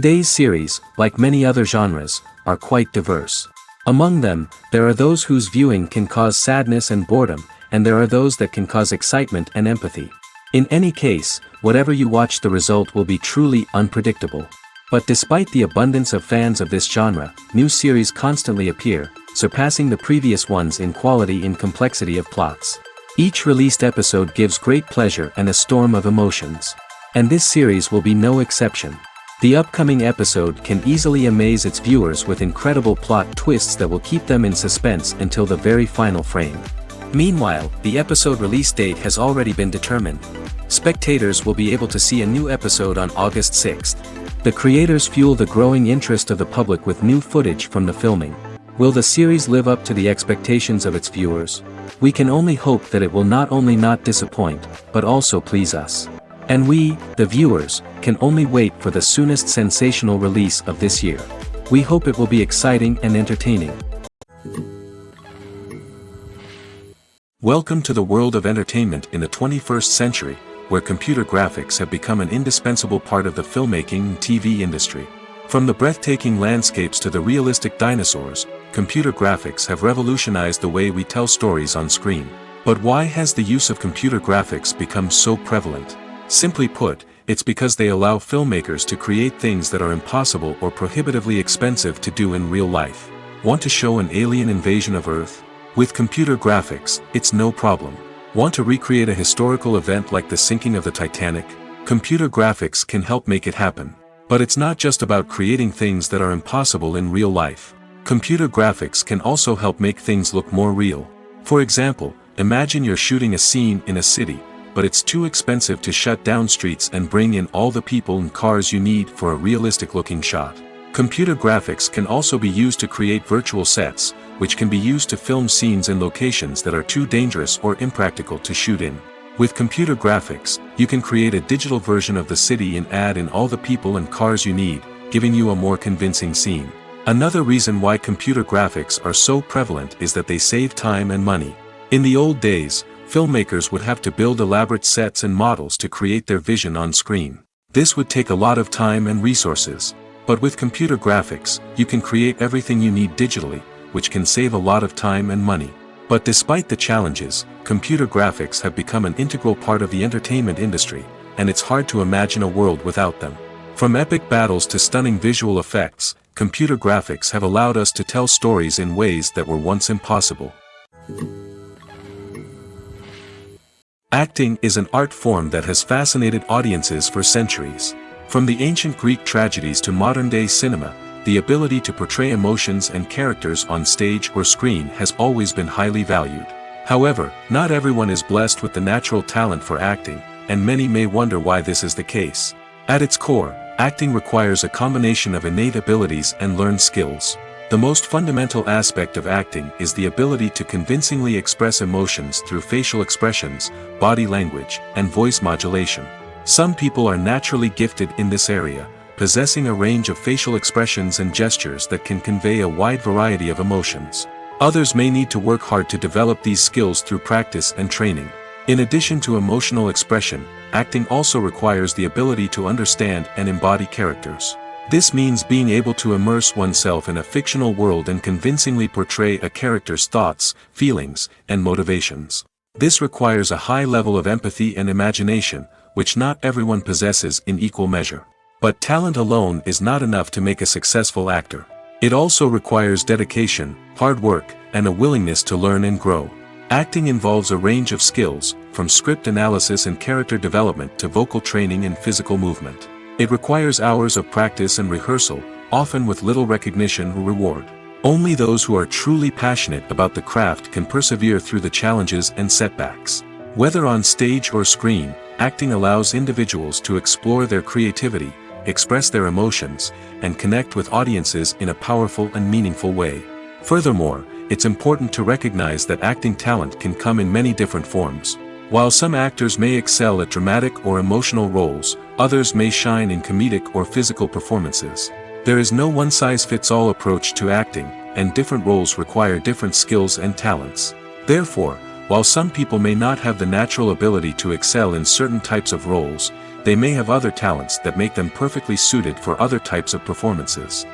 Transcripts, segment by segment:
Today's series, like many other genres, are quite diverse. Among them, there are those whose viewing can cause sadness and boredom, and there are those that can cause excitement and empathy. In any case, whatever you watch, the result will be truly unpredictable. But despite the abundance of fans of this genre, new series constantly appear, surpassing the previous ones in quality and complexity of plots. Each released episode gives great pleasure and a storm of emotions. And this series will be no exception. The upcoming episode can easily amaze its viewers with incredible plot twists that will keep them in suspense until the very final frame. Meanwhile, the episode release date has already been determined. Spectators will be able to see a new episode on August 6th. The creators fuel the growing interest of the public with new footage from the filming. Will the series live up to the expectations of its viewers? We can only hope that it will not only not disappoint, but also please us. And we, the viewers, can only wait for the soonest sensational release of this year. We hope it will be exciting and entertaining. Welcome to the world of entertainment in the 21st century, where computer graphics have become an indispensable part of the filmmaking and TV industry. From the breathtaking landscapes to the realistic dinosaurs, computer graphics have revolutionized the way we tell stories on screen. But why has the use of computer graphics become so prevalent? Simply put, it's because they allow filmmakers to create things that are impossible or prohibitively expensive to do in real life. Want to show an alien invasion of Earth? With computer graphics, it's no problem. Want to recreate a historical event like the sinking of the Titanic? Computer graphics can help make it happen. But it's not just about creating things that are impossible in real life. Computer graphics can also help make things look more real. For example, imagine you're shooting a scene in a city, but it's too expensive to shut down streets and bring in all the people and cars you need for a realistic-looking shot. Computer graphics can also be used to create virtual sets, which can be used to film scenes in locations that are too dangerous or impractical to shoot in. With computer graphics, you can create a digital version of the city and add in all the people and cars you need, giving you a more convincing scene. Another reason why computer graphics are so prevalent is that they save time and money. In the old days, filmmakers would have to build elaborate sets and models to create their vision on screen. This would take a lot of time and resources. But with computer graphics, you can create everything you need digitally, which can save a lot of time and money. But despite the challenges, computer graphics have become an integral part of the entertainment industry, and it's hard to imagine a world without them. From epic battles to stunning visual effects, computer graphics have allowed us to tell stories in ways that were once impossible. Acting is an art form that has fascinated audiences for centuries. From the ancient Greek tragedies to modern-day cinema, the ability to portray emotions and characters on stage or screen has always been highly valued. However, not everyone is blessed with the natural talent for acting, and many may wonder why this is the case. At its core, acting requires a combination of innate abilities and learned skills. The most fundamental aspect of acting is the ability to convincingly express emotions through facial expressions, body language, and voice modulation. Some people are naturally gifted in this area, possessing a range of facial expressions and gestures that can convey a wide variety of emotions. Others may need to work hard to develop these skills through practice and training. In addition to emotional expression, acting also requires the ability to understand and embody characters. This means being able to immerse oneself in a fictional world and convincingly portray a character's thoughts, feelings, and motivations. This requires a high level of empathy and imagination, which not everyone possesses in equal measure. But talent alone is not enough to make a successful actor. It also requires dedication, hard work, and a willingness to learn and grow. Acting involves a range of skills, from script analysis and character development to vocal training and physical movement. It requires hours of practice and rehearsal, often with little recognition or reward. Only those who are truly passionate about the craft can persevere through the challenges and setbacks. Whether on stage or screen, acting allows individuals to explore their creativity, express their emotions, and connect with audiences in a powerful and meaningful way. Furthermore, it's important to recognize that acting talent can come in many different forms. While some actors may excel at dramatic or emotional roles, others may shine in comedic or physical performances. There is no one-size-fits-all approach to acting, and different roles require different skills and talents. Therefore, while some people may not have the natural ability to excel in certain types of roles, they may have other talents that make them perfectly suited for other types of performances.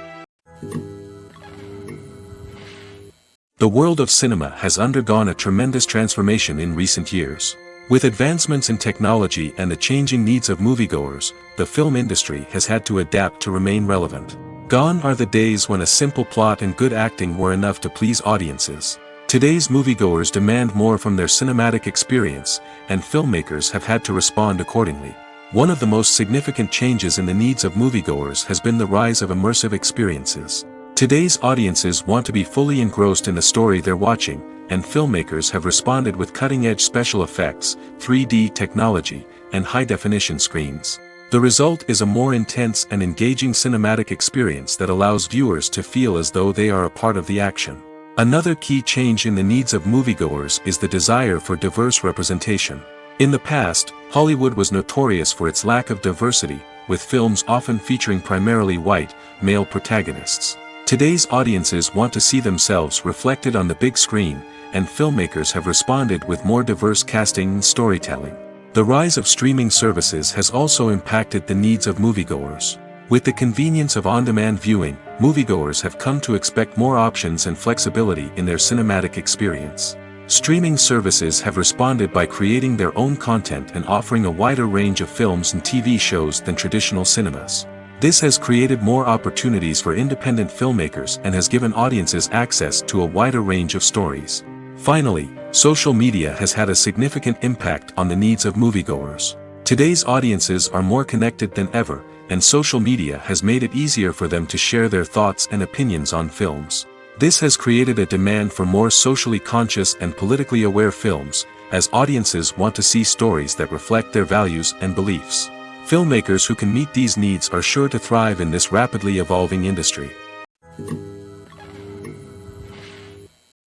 The world of cinema has undergone a tremendous transformation in recent years. With advancements in technology and the changing needs of moviegoers, the film industry has had to adapt to remain relevant. Gone are the days when a simple plot and good acting were enough to please audiences. Today's moviegoers demand more from their cinematic experience, and filmmakers have had to respond accordingly. One of the most significant changes in the needs of moviegoers has been the rise of immersive experiences. Today's audiences want to be fully engrossed in the story they're watching, and filmmakers have responded with cutting-edge special effects, 3D technology, and high-definition screens. The result is a more intense and engaging cinematic experience that allows viewers to feel as though they are a part of the action. Another key change in the needs of moviegoers is the desire for diverse representation. In the past, Hollywood was notorious for its lack of diversity, with films often featuring primarily white, male protagonists. Today's audiences want to see themselves reflected on the big screen, and filmmakers have responded with more diverse casting and storytelling. The rise of streaming services has also impacted the needs of moviegoers. With the convenience of on-demand viewing, moviegoers have come to expect more options and flexibility in their cinematic experience. Streaming services have responded by creating their own content and offering a wider range of films and TV shows than traditional cinemas. This has created more opportunities for independent filmmakers and has given audiences access to a wider range of stories. Finally, social media has had a significant impact on the needs of moviegoers. Today's audiences are more connected than ever, and social media has made it easier for them to share their thoughts and opinions on films. This has created a demand for more socially conscious and politically aware films, as audiences want to see stories that reflect their values and beliefs. Filmmakers who can meet these needs are sure to thrive in this rapidly evolving industry.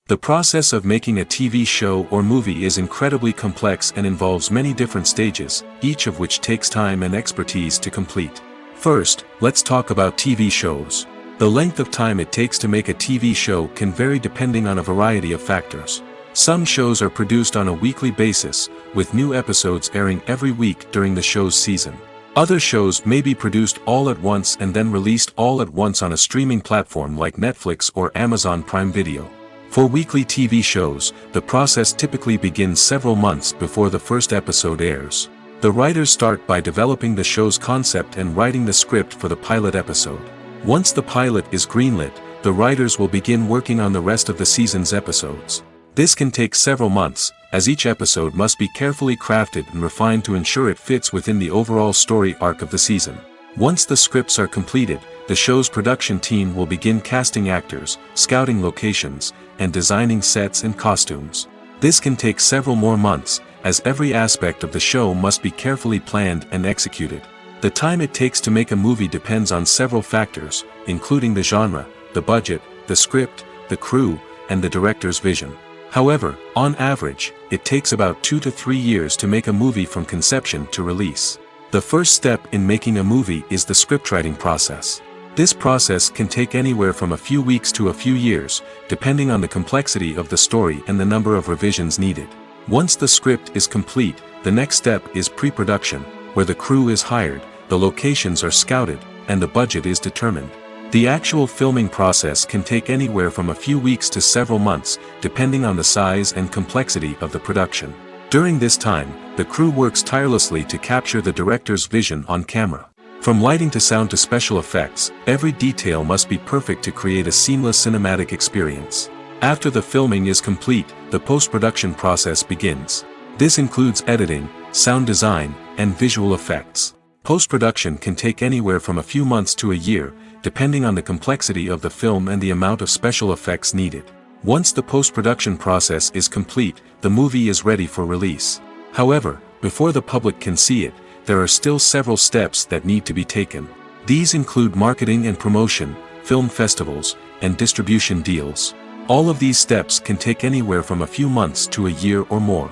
The process of making a TV show or movie is incredibly complex and involves many different stages, each of which takes time and expertise to complete. First, let's talk about TV shows. The length of time it takes to make a TV show can vary depending on a variety of factors. Some shows are produced on a weekly basis, with new episodes airing every week during the show's season. Other shows may be produced all at once and then released all at once on a streaming platform like Netflix or Amazon Prime Video. For weekly TV shows, the process typically begins several months before the first episode airs. The writers start by developing the show's concept and writing the script for the pilot episode. Once the pilot is greenlit, the writers will begin working on the rest of the season's episodes. This can take several months, as each episode must be carefully crafted and refined to ensure it fits within the overall story arc of the season. Once the scripts are completed, the show's production team will begin casting actors, scouting locations, and designing sets and costumes. This can take several more months, as every aspect of the show must be carefully planned and executed. The time it takes to make a movie depends on several factors, including the genre, the budget, the script, the crew, and the director's vision. However, on average, it takes about 2 to 3 years to make a movie from conception to release. The first step in making a movie is the scriptwriting process. This process can take anywhere from a few weeks to a few years, depending on the complexity of the story and the number of revisions needed. Once the script is complete, the next step is pre-production, where the crew is hired, the locations are scouted, and the budget is determined. The actual filming process can take anywhere from a few weeks to several months, depending on the size and complexity of the production. During this time, the crew works tirelessly to capture the director's vision on camera. From lighting to sound to special effects, every detail must be perfect to create a seamless cinematic experience. After the filming is complete, the post-production process begins. This includes editing, sound design, and visual effects. Post-production can take anywhere from a few months to a year, depending on the complexity of the film and the amount of special effects needed. Once the post-production process is complete, the movie is ready for release. However, before the public can see it, there are still several steps that need to be taken. These include marketing and promotion, film festivals, and distribution deals. All of these steps can take anywhere from a few months to a year or more.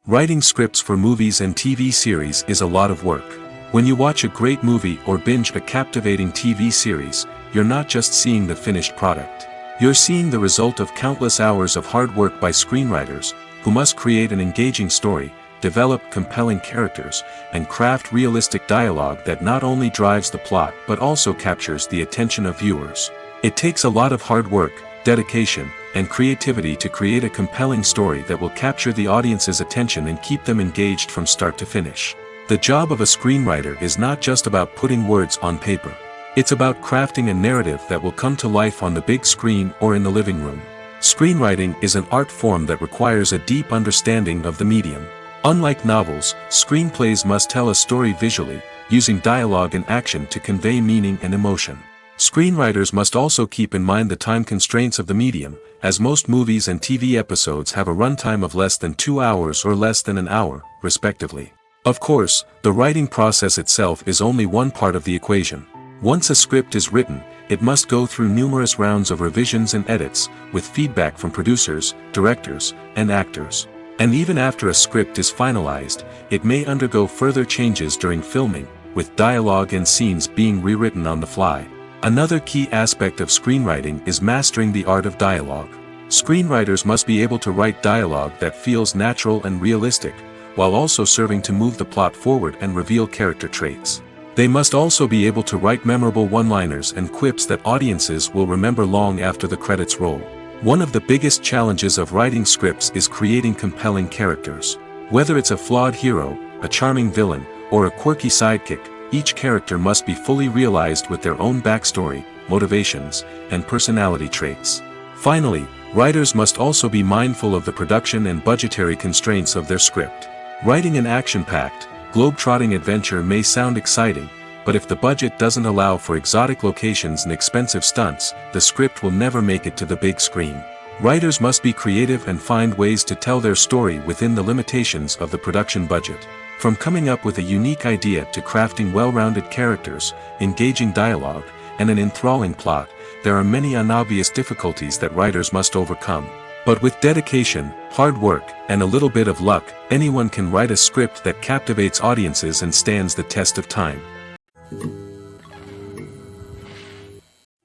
Writing scripts for movies and TV series is a lot of work. When you watch a great movie or binge a captivating TV series, you're not just seeing the finished product. You're seeing the result of countless hours of hard work by screenwriters, who must create an engaging story, develop compelling characters, and craft realistic dialogue that not only drives the plot but also captures the attention of viewers. It takes a lot of hard work, dedication, and creativity to create a compelling story that will capture the audience's attention and keep them engaged from start to finish. The job of a screenwriter is not just about putting words on paper. It's about crafting a narrative that will come to life on the big screen or in the living room. Screenwriting is an art form that requires a deep understanding of the medium. Unlike novels, screenplays must tell a story visually, using dialogue and action to convey meaning and emotion. Screenwriters must also keep in mind the time constraints of the medium, as most movies and TV episodes have a runtime of less than 2 hours or less than an hour, respectively. Of course, the writing process itself is only one part of the equation. Once a script is written, it must go through numerous rounds of revisions and edits, with feedback from producers, directors, and actors. And even after a script is finalized, it may undergo further changes during filming, with dialogue and scenes being rewritten on the fly. Another key aspect of screenwriting is mastering the art of dialogue. Screenwriters must be able to write dialogue that feels natural and realistic, while also serving to move the plot forward and reveal character traits. They must also be able to write memorable one-liners and quips that audiences will remember long after the credits roll. One of the biggest challenges of writing scripts is creating compelling characters. Whether it's a flawed hero, a charming villain, or a quirky sidekick, each character must be fully realized with their own backstory, motivations, and personality traits. Finally, writers must also be mindful of the production and budgetary constraints of their script. Writing an action-packed, globe-trotting adventure may sound exciting, but if the budget doesn't allow for exotic locations and expensive stunts, the script will never make it to the big screen. Writers must be creative and find ways to tell their story within the limitations of the production budget. From coming up with a unique idea to crafting well-rounded characters, engaging dialogue, and an enthralling plot, there are many unobvious difficulties that writers must overcome. But with dedication, hard work, and a little bit of luck, anyone can write a script that captivates audiences and stands the test of time.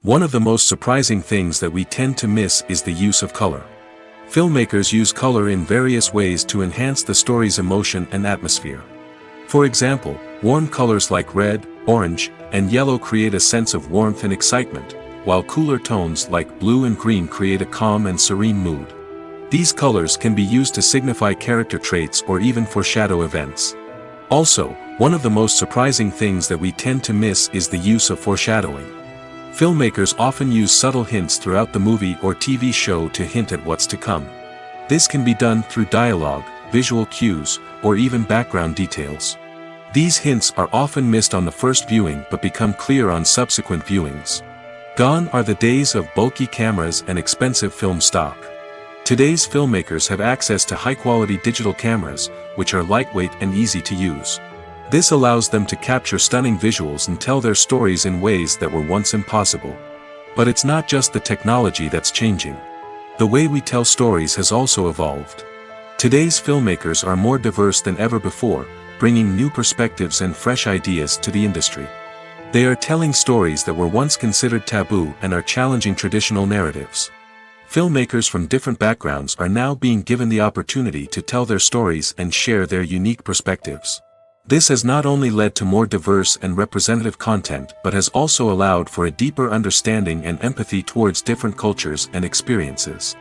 One of the most surprising things that we tend to miss is the use of color. Filmmakers use color in various ways to enhance the story's emotion and atmosphere. For example, warm colors like red, orange, and yellow create a sense of warmth and excitement, while cooler tones like blue and green create a calm and serene mood. These colors can be used to signify character traits or even foreshadow events. Also, one of the most surprising things that we tend to miss is the use of foreshadowing. Filmmakers often use subtle hints throughout the movie or TV show to hint at what's to come. This can be done through dialogue, visual cues, or even background details. These hints are often missed on the first viewing but become clear on subsequent viewings. Gone are the days of bulky cameras and expensive film stock. Today's filmmakers have access to high-quality digital cameras, which are lightweight and easy to use. This allows them to capture stunning visuals and tell their stories in ways that were once impossible. But it's not just the technology that's changing. The way we tell stories has also evolved. Today's filmmakers are more diverse than ever before, bringing new perspectives and fresh ideas to the industry. They are telling stories that were once considered taboo and are challenging traditional narratives. Filmmakers from different backgrounds are now being given the opportunity to tell their stories and share their unique perspectives. This has not only led to more diverse and representative content but has also allowed for a deeper understanding and empathy towards different cultures and experiences.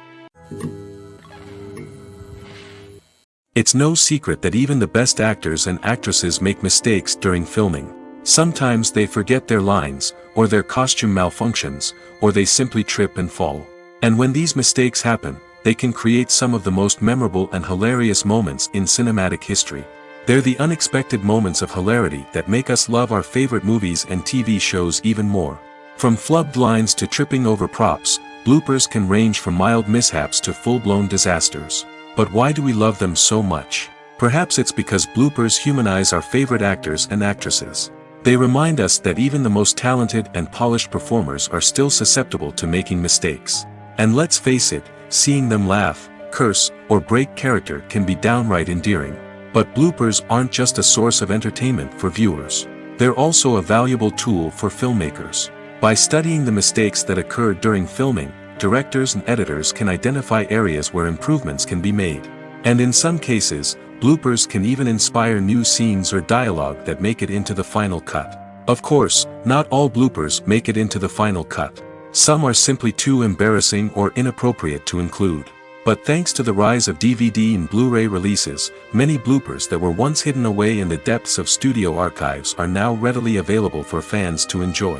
It's no secret that even the best actors and actresses make mistakes during filming. Sometimes they forget their lines, or their costume malfunctions, or they simply trip and fall. And when these mistakes happen, they can create some of the most memorable and hilarious moments in cinematic history. They're the unexpected moments of hilarity that make us love our favorite movies and TV shows even more. From flubbed lines to tripping over props, bloopers can range from mild mishaps to full-blown disasters. But why do we love them so much? Perhaps it's because bloopers humanize our favorite actors and actresses. They remind us that even the most talented and polished performers are still susceptible to making mistakes. And let's face it, seeing them laugh, curse, or break character can be downright endearing. But bloopers aren't just a source of entertainment for viewers. They're also a valuable tool for filmmakers. By studying the mistakes that occurred during filming, directors and editors can identify areas where improvements can be made. And in some cases, bloopers can even inspire new scenes or dialogue that make it into the final cut. Of course, not all bloopers make it into the final cut. Some are simply too embarrassing or inappropriate to include. But thanks to the rise of DVD and Blu-ray releases, many bloopers that were once hidden away in the depths of studio archives are now readily available for fans to enjoy.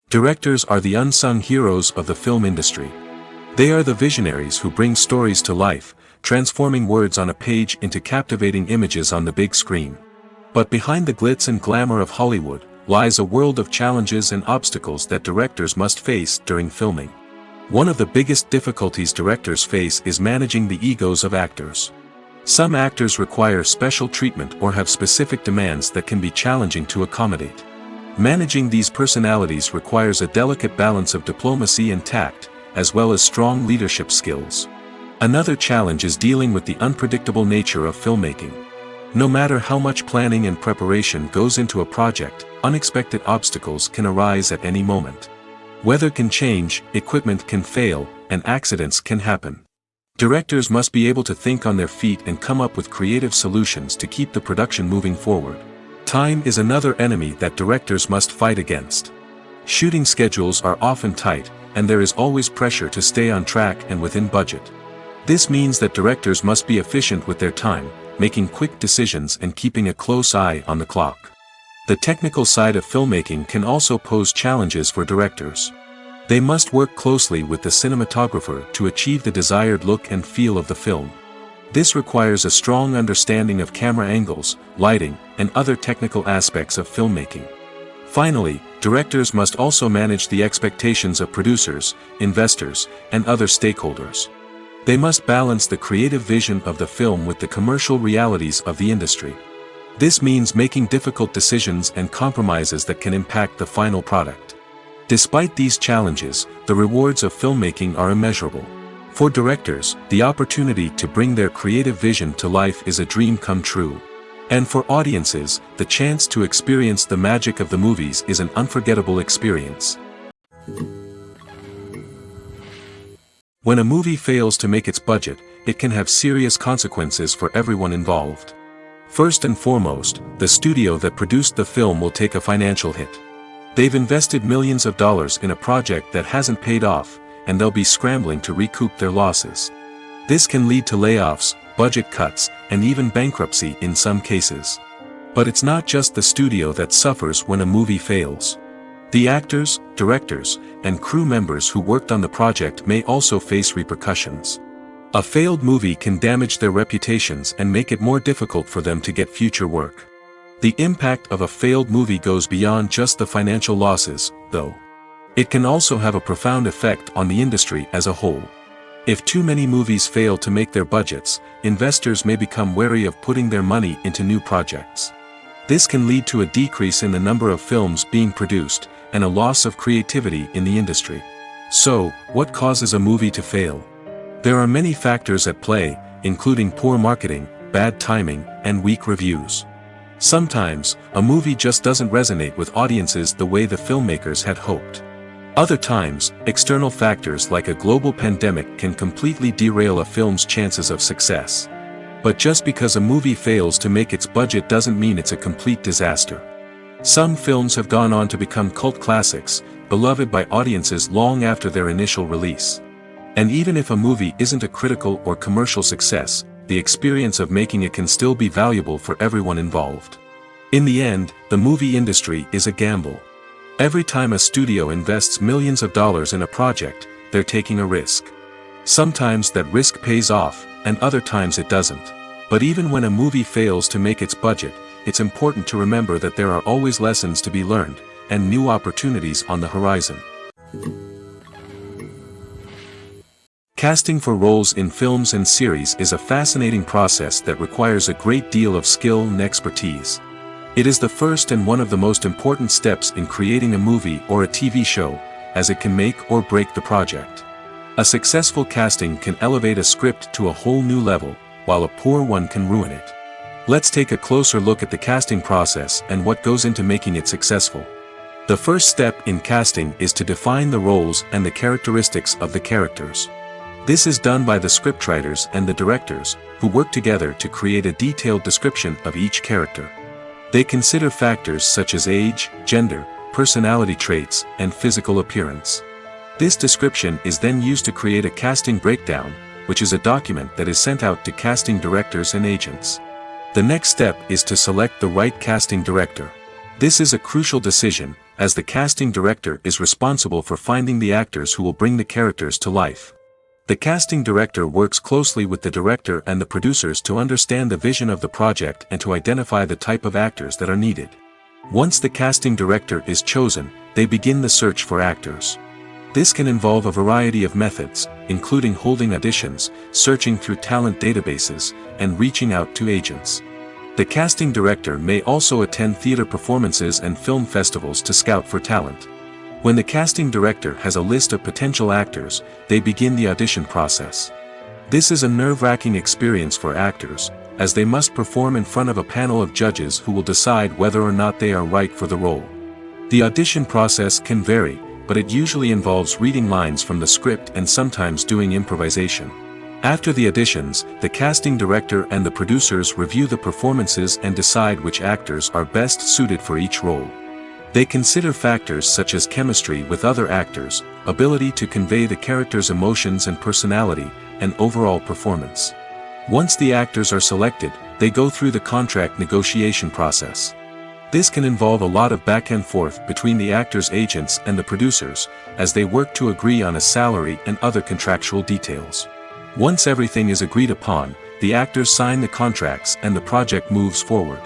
Directors are the unsung heroes of the film industry. They are the visionaries who bring stories to life, transforming words on a page into captivating images on the big screen. But behind the glitz and glamour of Hollywood lies a world of challenges and obstacles that directors must face during filming. One of the biggest difficulties directors face is managing the egos of actors. Some actors require special treatment or have specific demands that can be challenging to accommodate. Managing these personalities requires a delicate balance of diplomacy and tact, as well as strong leadership skills. Another challenge is dealing with the unpredictable nature of filmmaking. No matter how much planning and preparation goes into a project, unexpected obstacles can arise at any moment. Weather can change, equipment can fail, and accidents can happen. Directors must be able to think on their feet and come up with creative solutions to keep the production moving forward. Time is another enemy that directors must fight against. Shooting schedules are often tight, and there is always pressure to stay on track and within budget. This means that directors must be efficient with their time, making quick decisions and keeping a close eye on the clock. The technical side of filmmaking can also pose challenges for directors. They must work closely with the cinematographer to achieve the desired look and feel of the film. This requires a strong understanding of camera angles, lighting, and other technical aspects of filmmaking. Finally, directors must also manage the expectations of producers, investors, and other stakeholders. They must balance the creative vision of the film with the commercial realities of the industry. This means making difficult decisions and compromises that can impact the final product. Despite these challenges, the rewards of filmmaking are immeasurable. For directors, the opportunity to bring their creative vision to life is a dream come true. And for audiences, the chance to experience the magic of the movies is an unforgettable experience. When a movie fails to make its budget, it can have serious consequences for everyone involved. First and foremost, the studio that produced the film will take a financial hit. They've invested millions of dollars in a project that hasn't paid off, and they'll be scrambling to recoup their losses. This can lead to layoffs, budget cuts, and even bankruptcy in some cases. But it's not just the studio that suffers when a movie fails. The actors, directors, and crew members who worked on the project may also face repercussions. A failed movie can damage their reputations and make it more difficult for them to get future work. The impact of a failed movie goes beyond just the financial losses, though. It can also have a profound effect on the industry as a whole. If too many movies fail to make their budgets, investors may become wary of putting their money into new projects. This can lead to a decrease in the number of films being produced, and a loss of creativity in the industry. So, what causes a movie to fail? There are many factors at play, including poor marketing, bad timing, and weak reviews. Sometimes, a movie just doesn't resonate with audiences the way the filmmakers had hoped. Other times, external factors like a global pandemic can completely derail a film's chances of success. But just because a movie fails to make its budget doesn't mean it's a complete disaster. Some films have gone on to become cult classics, beloved by audiences long after their initial release. And even if a movie isn't a critical or commercial success, the experience of making it can still be valuable for everyone involved. In the end, the movie industry is a gamble. Every time a studio invests millions of dollars in a project, they're taking a risk. Sometimes that risk pays off, and other times it doesn't. But even when a movie fails to make its budget, it's important to remember that there are always lessons to be learned, and new opportunities on the horizon. Casting for roles in films and series is a fascinating process that requires a great deal of skill and expertise. It is the first and one of the most important steps in creating a movie or a TV show, as it can make or break the project. A successful casting can elevate a script to a whole new level, while a poor one can ruin it. Let's take a closer look at the casting process and what goes into making it successful. The first step in casting is to define the roles and the characteristics of the characters. This is done by the scriptwriters and the directors, who work together to create a detailed description of each character. They consider factors such as age, gender, personality traits, and physical appearance. This description is then used to create a casting breakdown, which is a document that is sent out to casting directors and agents. The next step is to select the right casting director. This is a crucial decision, as the casting director is responsible for finding the actors who will bring the characters to life. The casting director works closely with the director and the producers to understand the vision of the project and to identify the type of actors that are needed. Once the casting director is chosen, they begin the search for actors. This can involve a variety of methods, including holding auditions, searching through talent databases, and reaching out to agents. The casting director may also attend theater performances and film festivals to scout for talent. When the casting director has a list of potential actors, they begin the audition process. This is a nerve-wracking experience for actors, as they must perform in front of a panel of judges who will decide whether or not they are right for the role. The audition process can vary, but it usually involves reading lines from the script and sometimes doing improvisation. After the auditions, the casting director and the producers review the performances and decide which actors are best suited for each role. They consider factors such as chemistry with other actors, ability to convey the character's emotions and personality, and overall performance. Once the actors are selected, they go through the contract negotiation process. This can involve a lot of back and forth between the actors' agents and the producers, as they work to agree on a salary and other contractual details. Once everything is agreed upon, the actors sign the contracts and the project moves forward.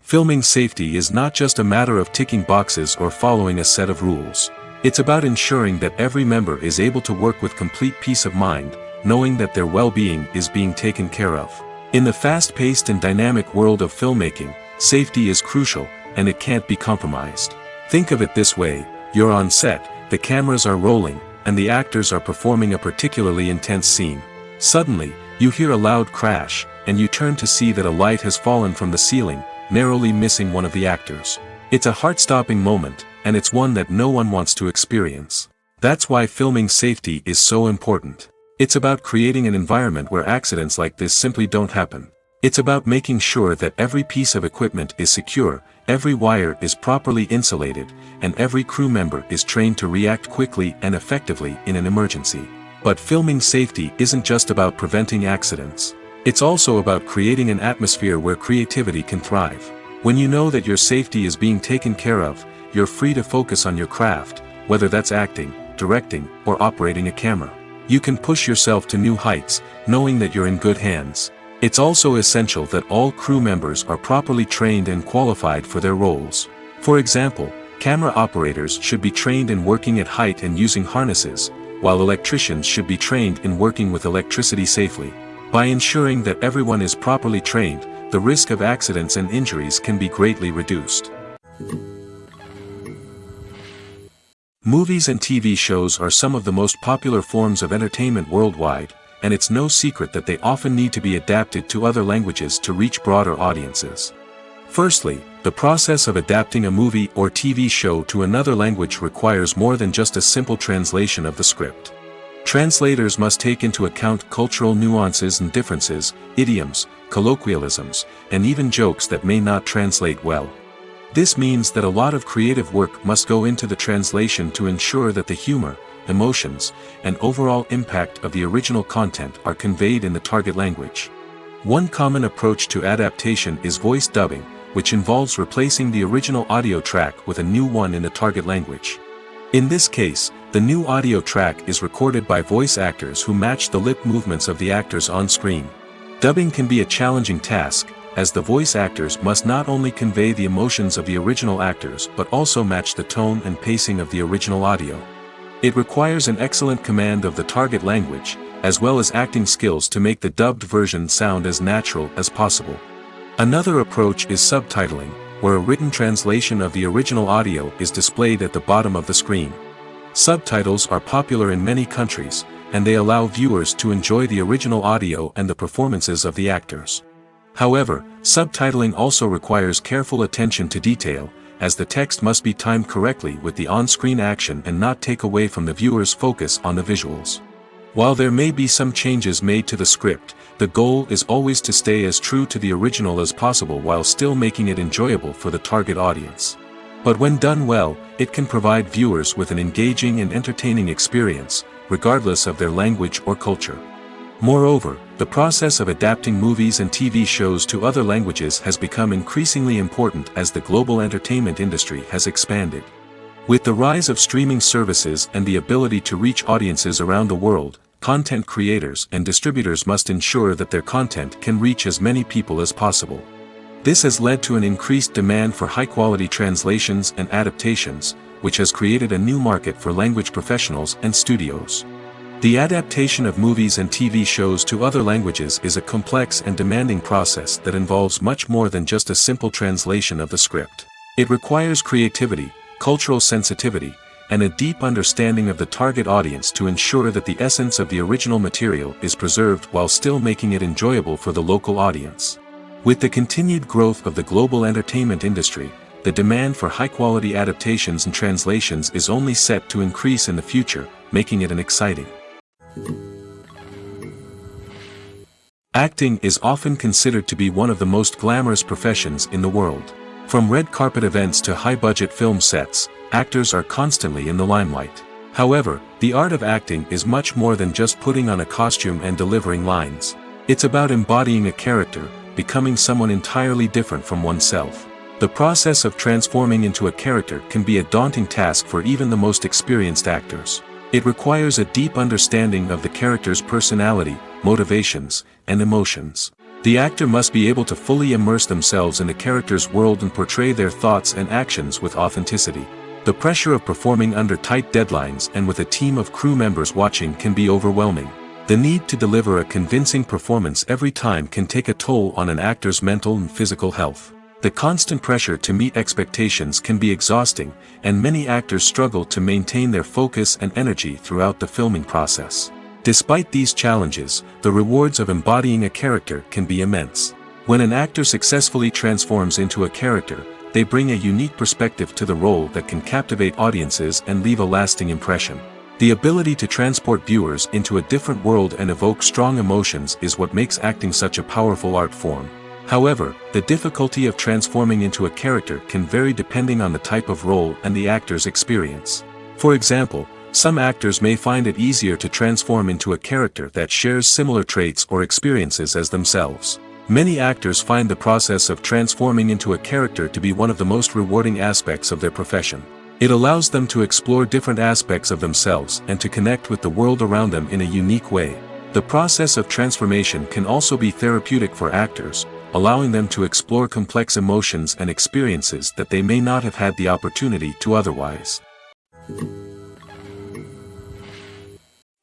Filming safety is not just a matter of ticking boxes or following a set of rules. It's about ensuring that every member is able to work with complete peace of mind, knowing that their well-being is being taken care of. In the fast-paced and dynamic world of filmmaking, safety is crucial, and it can't be compromised. Think of it this way: you're on set, the cameras are rolling, and the actors are performing a particularly intense scene. Suddenly, you hear a loud crash, and you turn to see that a light has fallen from the ceiling, narrowly missing one of the actors. It's a heart-stopping moment, and it's one that no one wants to experience. That's why filming safety is so important. It's about creating an environment where accidents like this simply don't happen. It's about making sure that every piece of equipment is secure, every wire is properly insulated, and every crew member is trained to react quickly and effectively in an emergency. But filming safety isn't just about preventing accidents. It's also about creating an atmosphere where creativity can thrive. When you know that your safety is being taken care of, you're free to focus on your craft, whether that's acting, directing, or operating a camera. You can push yourself to new heights, knowing that you're in good hands. It's also essential that all crew members are properly trained and qualified for their roles. For example, camera operators should be trained in working at height and using harnesses, while electricians should be trained in working with electricity safely. By ensuring that everyone is properly trained, the risk of accidents and injuries can be greatly reduced. Movies and TV shows are some of the most popular forms of entertainment worldwide, and it's no secret that they often need to be adapted to other languages to reach broader audiences. Firstly, the process of adapting a movie or TV show to another language requires more than just a simple translation of the script. Translators must take into account cultural nuances and differences, idioms, colloquialisms, and even jokes that may not translate well. This means that a lot of creative work must go into the translation to ensure that the humor, emotions, and overall impact of the original content are conveyed in the target language. One common approach to adaptation is voice dubbing, which involves replacing the original audio track with a new one in the target language. In this case, the new audio track is recorded by voice actors who match the lip movements of the actors on screen. Dubbing can be a challenging task, as the voice actors must not only convey the emotions of the original actors but also match the tone and pacing of the original audio. It requires an excellent command of the target language, as well as acting skills to make the dubbed version sound as natural as possible. Another approach is subtitling, where a written translation of the original audio is displayed at the bottom of the screen. Subtitles are popular in many countries, and they allow viewers to enjoy the original audio and the performances of the actors. However, subtitling also requires careful attention to detail, as the text must be timed correctly with the on-screen action and not take away from the viewer's focus on the visuals. While there may be some changes made to the script, the goal is always to stay as true to the original as possible while still making it enjoyable for the target audience. But when done well, it can provide viewers with an engaging and entertaining experience, regardless of their language or culture. Moreover, the process of adapting movies and TV shows to other languages has become increasingly important as the global entertainment industry has expanded. With the rise of streaming services and the ability to reach audiences around the world, content creators and distributors must ensure that their content can reach as many people as possible. This has led to an increased demand for high-quality translations and adaptations, which has created a new market for language professionals and studios. The adaptation of movies and TV shows to other languages is a complex and demanding process that involves much more than just a simple translation of the script. It requires creativity, cultural sensitivity, and a deep understanding of the target audience to ensure that the essence of the original material is preserved while still making it enjoyable for the local audience. With the continued growth of the global entertainment industry, the demand for high-quality adaptations and translations is only set to increase in the future, making it an exciting. Acting is often considered to be one of the most glamorous professions in the world. From red carpet events to high-budget film sets, actors are constantly in the limelight. However, the art of acting is much more than just putting on a costume and delivering lines. It's about embodying a character, becoming someone entirely different from oneself. The process of transforming into a character can be a daunting task for even the most experienced actors. It requires a deep understanding of the character's personality, motivations, and emotions. The actor must be able to fully immerse themselves in the character's world and portray their thoughts and actions with authenticity. The pressure of performing under tight deadlines and with a team of crew members watching can be overwhelming. The need to deliver a convincing performance every time can take a toll on an actor's mental and physical health. The constant pressure to meet expectations can be exhausting, and many actors struggle to maintain their focus and energy throughout the filming process. Despite these challenges, the rewards of embodying a character can be immense. When an actor successfully transforms into a character, they bring a unique perspective to the role that can captivate audiences and leave a lasting impression. The ability to transport viewers into a different world and evoke strong emotions is what makes acting such a powerful art form. However, the difficulty of transforming into a character can vary depending on the type of role and the actor's experience. For example, some actors may find it easier to transform into a character that shares similar traits or experiences as themselves. Many actors find the process of transforming into a character to be one of the most rewarding aspects of their profession. It allows them to explore different aspects of themselves and to connect with the world around them in a unique way. The process of transformation can also be therapeutic for actors, allowing them to explore complex emotions and experiences that they may not have had the opportunity to otherwise.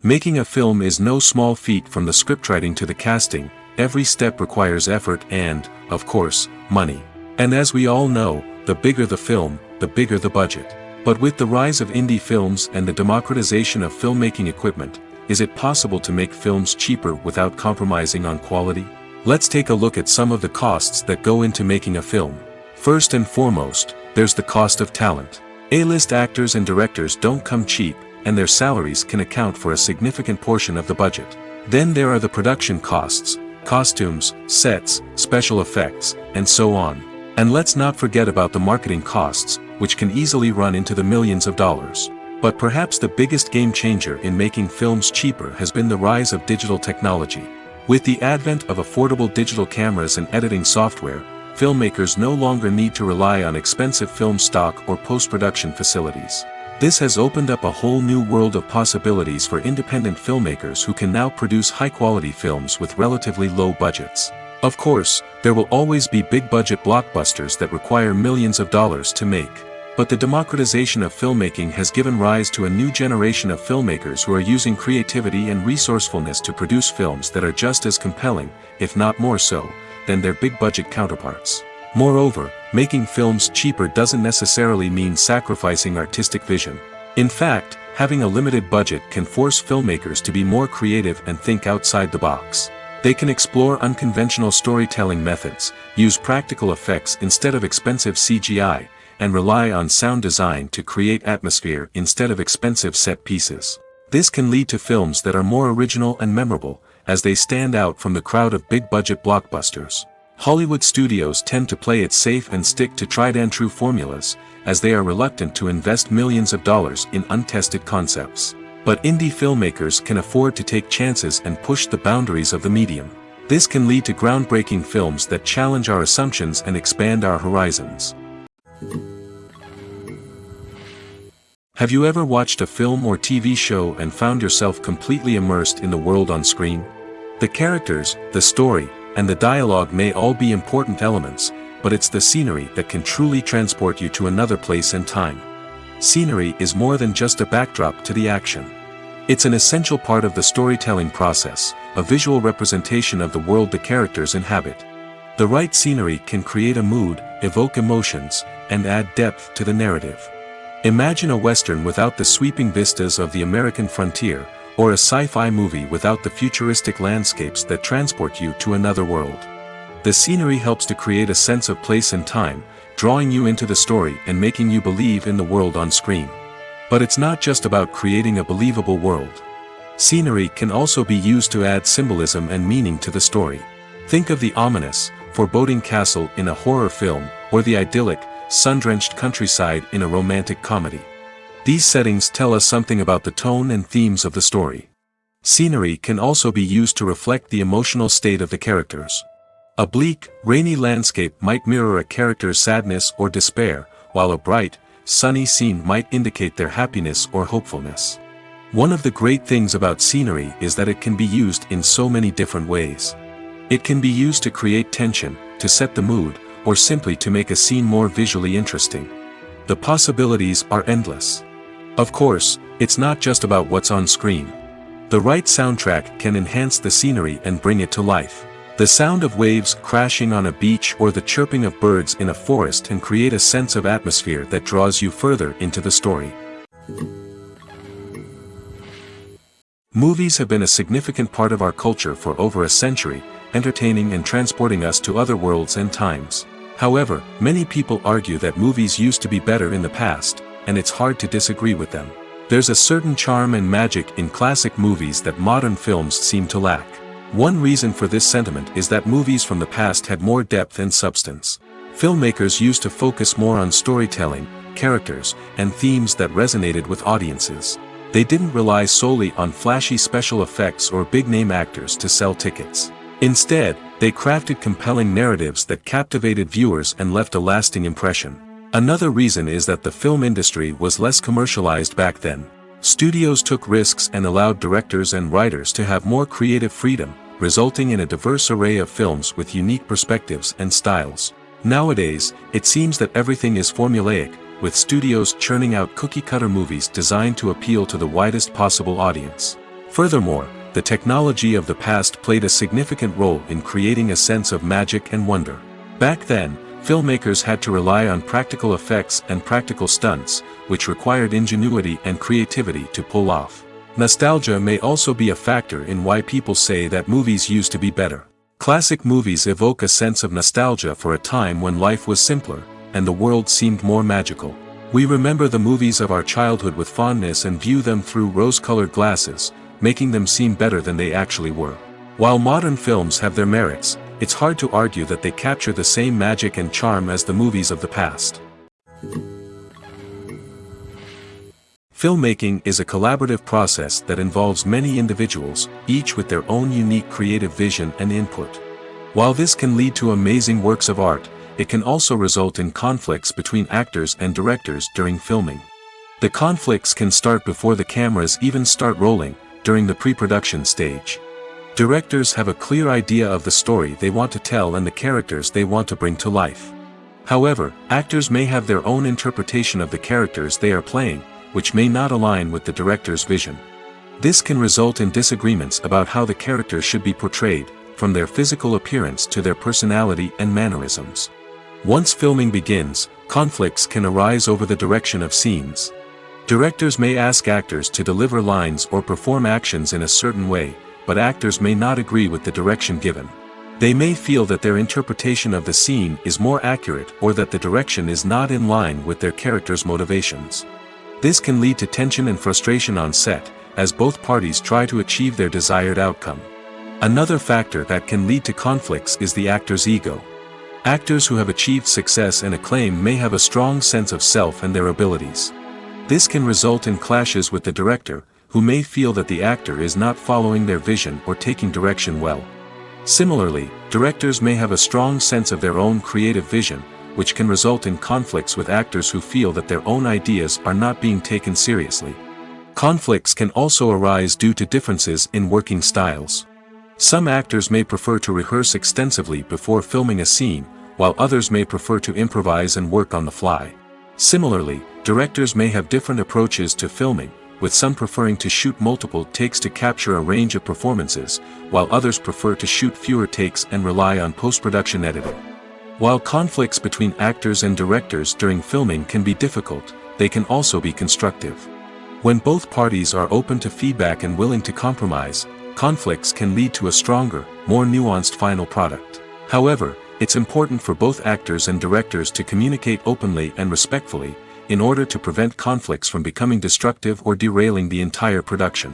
Making a film is no small feat. From the scriptwriting to the casting, every step requires effort and, of course, money. And as we all know, the bigger the film, the bigger the budget. But with the rise of indie films and the democratization of filmmaking equipment, is it possible to make films cheaper without compromising on quality? Let's take a look at some of the costs that go into making a film. First and foremost, there's the cost of talent. A-list actors and directors don't come cheap, and their salaries can account for a significant portion of the budget. Then there are the production costs, costumes, sets, special effects, and so on. And let's not forget about the marketing costs, which can easily run into the millions of dollars. But perhaps the biggest game changer in making films cheaper has been the rise of digital technology. With the advent of affordable digital cameras and editing software, filmmakers no longer need to rely on expensive film stock or post-production facilities. This has opened up a whole new world of possibilities for independent filmmakers who can now produce high-quality films with relatively low budgets. Of course, there will always be big-budget blockbusters that require millions of dollars to make. But the democratization of filmmaking has given rise to a new generation of filmmakers who are using creativity and resourcefulness to produce films that are just as compelling, if not more so, than their big-budget counterparts. Moreover, making films cheaper doesn't necessarily mean sacrificing artistic vision. In fact, having a limited budget can force filmmakers to be more creative and think outside the box. They can explore unconventional storytelling methods, use practical effects instead of expensive CGI, and rely on sound design to create atmosphere instead of expensive set pieces. This can lead to films that are more original and memorable, as they stand out from the crowd of big-budget blockbusters. Hollywood studios tend to play it safe and stick to tried-and-true formulas, as they are reluctant to invest millions of dollars in untested concepts. But indie filmmakers can afford to take chances and push the boundaries of the medium. This can lead to groundbreaking films that challenge our assumptions and expand our horizons. Have you ever watched a film or TV show and found yourself completely immersed in the world on screen? The characters, the story, and the dialogue may all be important elements, but it's the scenery that can truly transport you to another place and time. Scenery is more than just a backdrop to the action. It's an essential part of the storytelling process, a visual representation of the world the characters inhabit. The right scenery can create a mood, evoke emotions, and add depth to the narrative. Imagine a Western without the sweeping vistas of the American frontier, or a sci-fi movie without the futuristic landscapes that transport you to another world. The scenery helps to create a sense of place and time, drawing you into the story and making you believe in the world on screen. But it's not just about creating a believable world. Scenery can also be used to add symbolism and meaning to the story. Think of the ominous, foreboding castle in a horror film, or the idyllic, sun-drenched countryside in a romantic comedy. These settings tell us something about the tone and themes of the story. Scenery can also be used to reflect the emotional state of the characters. A bleak, rainy landscape might mirror a character's sadness or despair, while a bright, sunny scene might indicate their happiness or hopefulness. One of the great things about scenery is that it can be used in so many different ways. It can be used to create tension, to set the mood, or simply to make a scene more visually interesting. The possibilities are endless. Of course, it's not just about what's on screen. The right soundtrack can enhance the scenery and bring it to life. The sound of waves crashing on a beach or the chirping of birds in a forest can create a sense of atmosphere that draws you further into the story. Movies have been a significant part of our culture for over a century, entertaining and transporting us to other worlds and times. However, many people argue that movies used to be better in the past, and it's hard to disagree with them. There's a certain charm and magic in classic movies that modern films seem to lack. One reason for this sentiment is that movies from the past had more depth and substance. Filmmakers used to focus more on storytelling, characters, and themes that resonated with audiences. They didn't rely solely on flashy special effects or big-name actors to sell tickets. Instead, they crafted compelling narratives that captivated viewers and left a lasting impression. Another reason is that the film industry was less commercialized back then. Studios took risks and allowed directors and writers to have more creative freedom, resulting in a diverse array of films with unique perspectives and styles. Nowadays, it seems that everything is formulaic, with studios churning out cookie-cutter movies designed to appeal to the widest possible audience. Furthermore, the technology of the past played a significant role in creating a sense of magic and wonder. Back then, filmmakers had to rely on practical effects and practical stunts, which required ingenuity and creativity to pull off. Nostalgia may also be a factor in why people say that movies used to be better. Classic movies evoke a sense of nostalgia for a time when life was simpler, and the world seemed more magical. We remember the movies of our childhood with fondness and view them through rose-colored glasses, making them seem better than they actually were. While modern films have their merits, it's hard to argue that they capture the same magic and charm as the movies of the past. Filmmaking is a collaborative process that involves many individuals, each with their own unique creative vision and input. While this can lead to amazing works of art, it can also result in conflicts between actors and directors during filming. The conflicts can start before the cameras even start rolling, during the pre-production stage. Directors have a clear idea of the story they want to tell and the characters they want to bring to life. However, actors may have their own interpretation of the characters they are playing, which may not align with the director's vision. This can result in disagreements about how the characters should be portrayed, from their physical appearance to their personality and mannerisms. Once filming begins, conflicts can arise over the direction of scenes. Directors may ask actors to deliver lines or perform actions in a certain way, but actors may not agree with the direction given. They may feel that their interpretation of the scene is more accurate or that the direction is not in line with their character's motivations. This can lead to tension and frustration on set, as both parties try to achieve their desired outcome. Another factor that can lead to conflicts is the actor's ego. Actors who have achieved success and acclaim may have a strong sense of self and their abilities. This can result in clashes with the director, who may feel that the actor is not following their vision or taking direction well. Similarly, directors may have a strong sense of their own creative vision, which can result in conflicts with actors who feel that their own ideas are not being taken seriously. Conflicts can also arise due to differences in working styles. Some actors may prefer to rehearse extensively before filming a scene, while others may prefer to improvise and work on the fly. Similarly, directors may have different approaches to filming, with some preferring to shoot multiple takes to capture a range of performances, while others prefer to shoot fewer takes and rely on post-production editing. While conflicts between actors and directors during filming can be difficult, they can also be constructive. When both parties are open to feedback and willing to compromise, conflicts can lead to a stronger, more nuanced final product. However, it's important for both actors and directors to communicate openly and respectfully, in order to prevent conflicts from becoming destructive or derailing the entire production.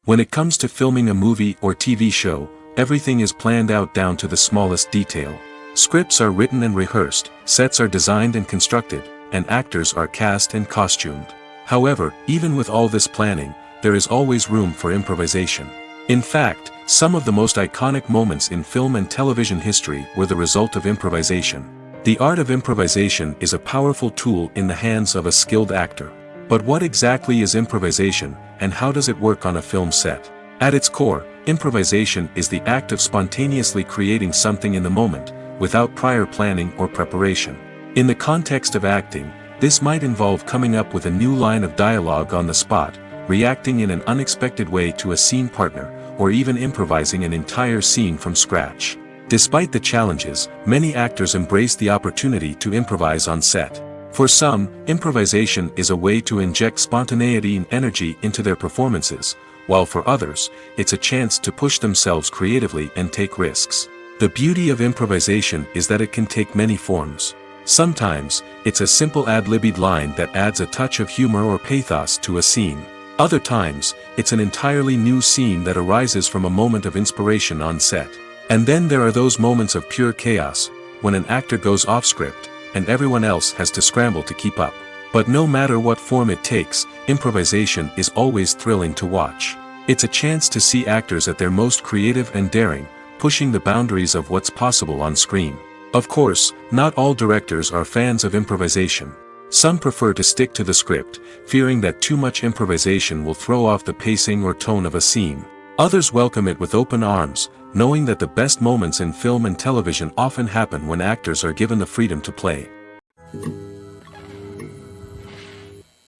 When it comes to filming a movie or TV show, everything is planned out down to the smallest detail. Scripts are written and rehearsed, sets are designed and constructed, and actors are cast and costumed. However, even with all this planning, there is always room for improvisation. In fact, some of the most iconic moments in film and television history were the result of improvisation. The art of improvisation is a powerful tool in the hands of a skilled actor. But what exactly is improvisation, and how does it work on a film set? At its core, improvisation is the act of spontaneously creating something in the moment, without prior planning or preparation. In the context of acting, this might involve coming up with a new line of dialogue on the spot, reacting in an unexpected way to a scene partner, or even improvising an entire scene from scratch. Despite the challenges, many actors embrace the opportunity to improvise on set. For some, improvisation is a way to inject spontaneity and energy into their performances, while for others, it's a chance to push themselves creatively and take risks. The beauty of improvisation is that it can take many forms. Sometimes, it's a simple ad-libbed line that adds a touch of humor or pathos to a scene. Other times, it's an entirely new scene that arises from a moment of inspiration on set. And then there are those moments of pure chaos, when an actor goes off script, and everyone else has to scramble to keep up. But no matter what form it takes, improvisation is always thrilling to watch. It's a chance to see actors at their most creative and daring, pushing the boundaries of what's possible on screen. Of course, not all directors are fans of improvisation. Some prefer to stick to the script, fearing that too much improvisation will throw off the pacing or tone of a scene. Others welcome it with open arms, knowing that the best moments in film and television often happen when actors are given the freedom to play.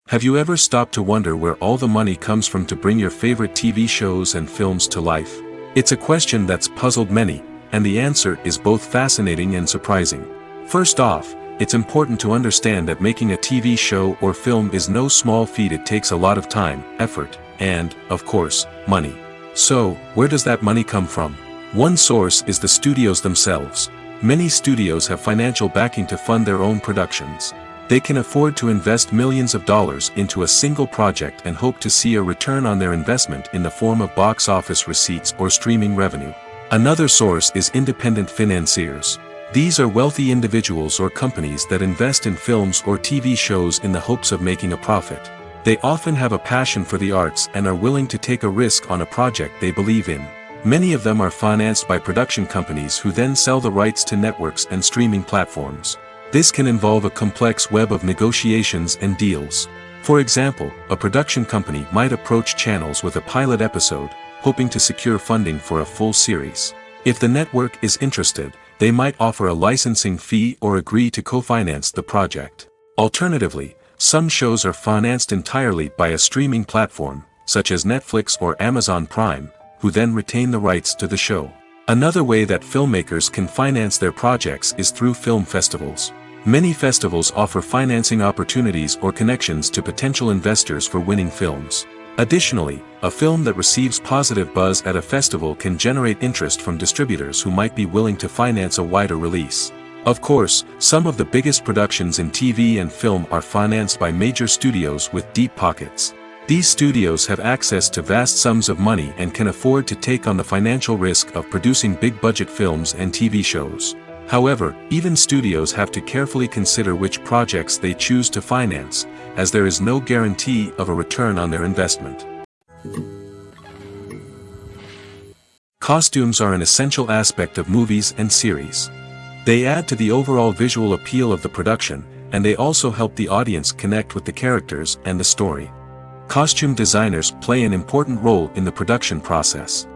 Have you ever stopped to wonder where all the money comes from to bring your favorite TV shows and films to life? It's a question that's puzzled many, and the answer is both fascinating and surprising. First off, it's important to understand that making a TV show or film is no small feat. It takes a lot of time, effort, and, of course, money. So, where does that money come from? One source is the studios themselves. Many studios have financial backing to fund their own productions. They can afford to invest millions of dollars into a single project and hope to see a return on their investment in the form of box office receipts or streaming revenue. Another source is independent financiers. These are wealthy individuals or companies that invest in films or TV shows in the hopes of making a profit. They often have a passion for the arts and are willing to take a risk on a project they believe in. Many of them are financed by production companies who then sell the rights to networks and streaming platforms. This can involve a complex web of negotiations and deals. For example, a production company might approach channels with a pilot episode, hoping to secure funding for a full series. If the network is interested, they might offer a licensing fee or agree to co-finance the project. Alternatively, some shows are financed entirely by a streaming platform, such as Netflix or Amazon Prime, who then retain the rights to the show. Another way that filmmakers can finance their projects is through film festivals. Many festivals offer financing opportunities or connections to potential investors for winning films. Additionally, a film that receives positive buzz at a festival can generate interest from distributors who might be willing to finance a wider release. Of course, some of the biggest productions in TV and film are financed by major studios with deep pockets. These studios have access to vast sums of money and can afford to take on the financial risk of producing big-budget films and TV shows. However, even studios have to carefully consider which projects they choose to finance, as there is no guarantee of a return on their investment. Costumes are an essential aspect of movies and series. They add to the overall visual appeal of the production, and they also help the audience connect with the characters and the story. Costume designers play an important role in the production process.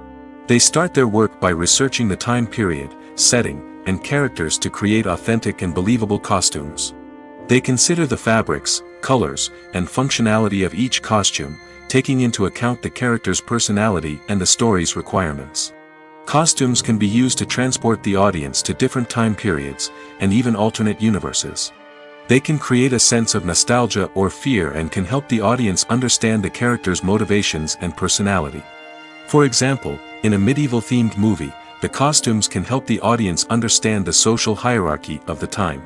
They start their work by researching the time period, setting, and characters to create authentic and believable costumes. They consider the fabrics, colors, and functionality of each costume, taking into account the character's personality and the story's requirements. Costumes can be used to transport the audience to different time periods, and even alternate universes. They can create a sense of nostalgia or fear and can help the audience understand the character's motivations and personality. For example, in a medieval-themed movie, the costumes can help the audience understand the social hierarchy of the time.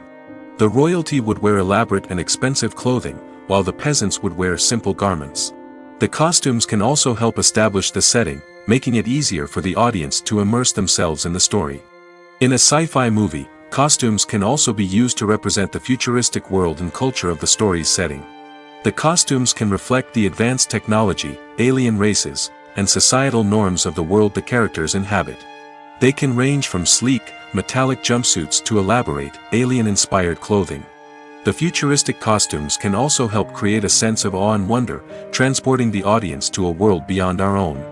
The royalty would wear elaborate and expensive clothing, while the peasants would wear simple garments. The costumes can also help establish the setting, making it easier for the audience to immerse themselves in the story. In a sci-fi movie, costumes can also be used to represent the futuristic world and culture of the story's setting. The costumes can reflect the advanced technology, alien races, and societal norms of the world the characters inhabit. They can range from sleek, metallic jumpsuits to elaborate, alien-inspired clothing. The futuristic costumes can also help create a sense of awe and wonder, transporting the audience to a world beyond our own.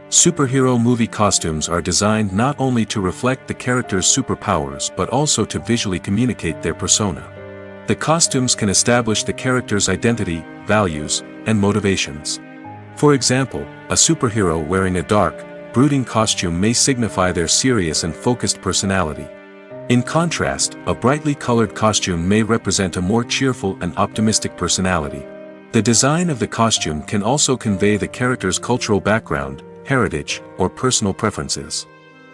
Superhero movie costumes are designed not only to reflect the character's superpowers but also to visually communicate their persona. The costumes can establish the character's identity, values, and motivations. For example, a superhero wearing a dark, brooding costume may signify their serious and focused personality. In contrast, a brightly colored costume may represent a more cheerful and optimistic personality. The design of the costume can also convey the character's cultural background, heritage, or personal preferences.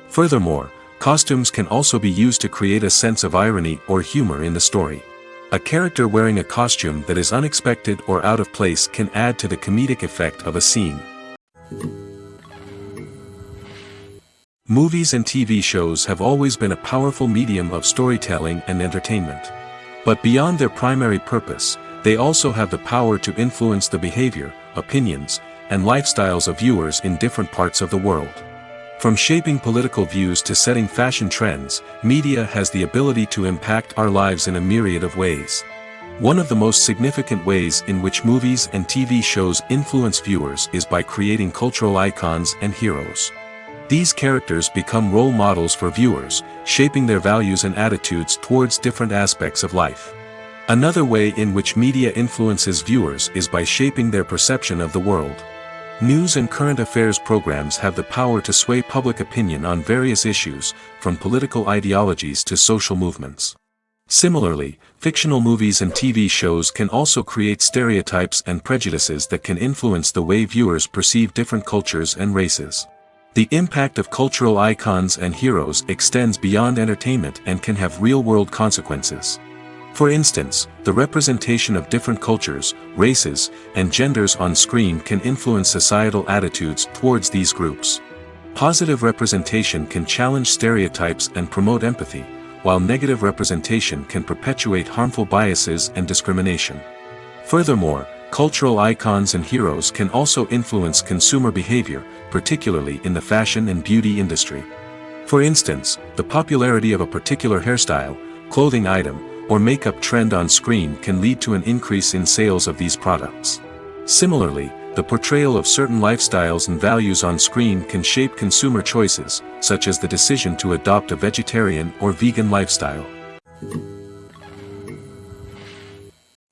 Furthermore, costumes can also be used to create a sense of irony or humor in the story. A character wearing a costume that is unexpected or out of place can add to the comedic effect of a scene. Movies and TV shows have always been a powerful medium of storytelling and entertainment. But beyond their primary purpose, they also have the power to influence the behavior, opinions, and lifestyles of viewers in different parts of the world. From shaping political views to setting fashion trends, media has the ability to impact our lives in a myriad of ways. One of the most significant ways in which movies and TV shows influence viewers is by creating cultural icons and heroes. These characters become role models for viewers, shaping their values and attitudes towards different aspects of life. Another way in which media influences viewers is by shaping their perception of the world. News and current affairs programs have the power to sway public opinion on various issues, from political ideologies to social movements. Similarly, fictional movies and TV shows can also create stereotypes and prejudices that can influence the way viewers perceive different cultures and races. The impact of cultural icons and heroes extends beyond entertainment and can have real-world consequences. For instance, the representation of different cultures, races, and genders on screen can influence societal attitudes towards these groups. Positive representation can challenge stereotypes and promote empathy, while negative representation can perpetuate harmful biases and discrimination. Furthermore, cultural icons and heroes can also influence consumer behavior, particularly in the fashion and beauty industry. For instance, the popularity of a particular hairstyle, clothing item, or makeup trend on screen can lead to an increase in sales of these products. Similarly, the portrayal of certain lifestyles and values on screen can shape consumer choices, such as the decision to adopt a vegetarian or vegan lifestyle.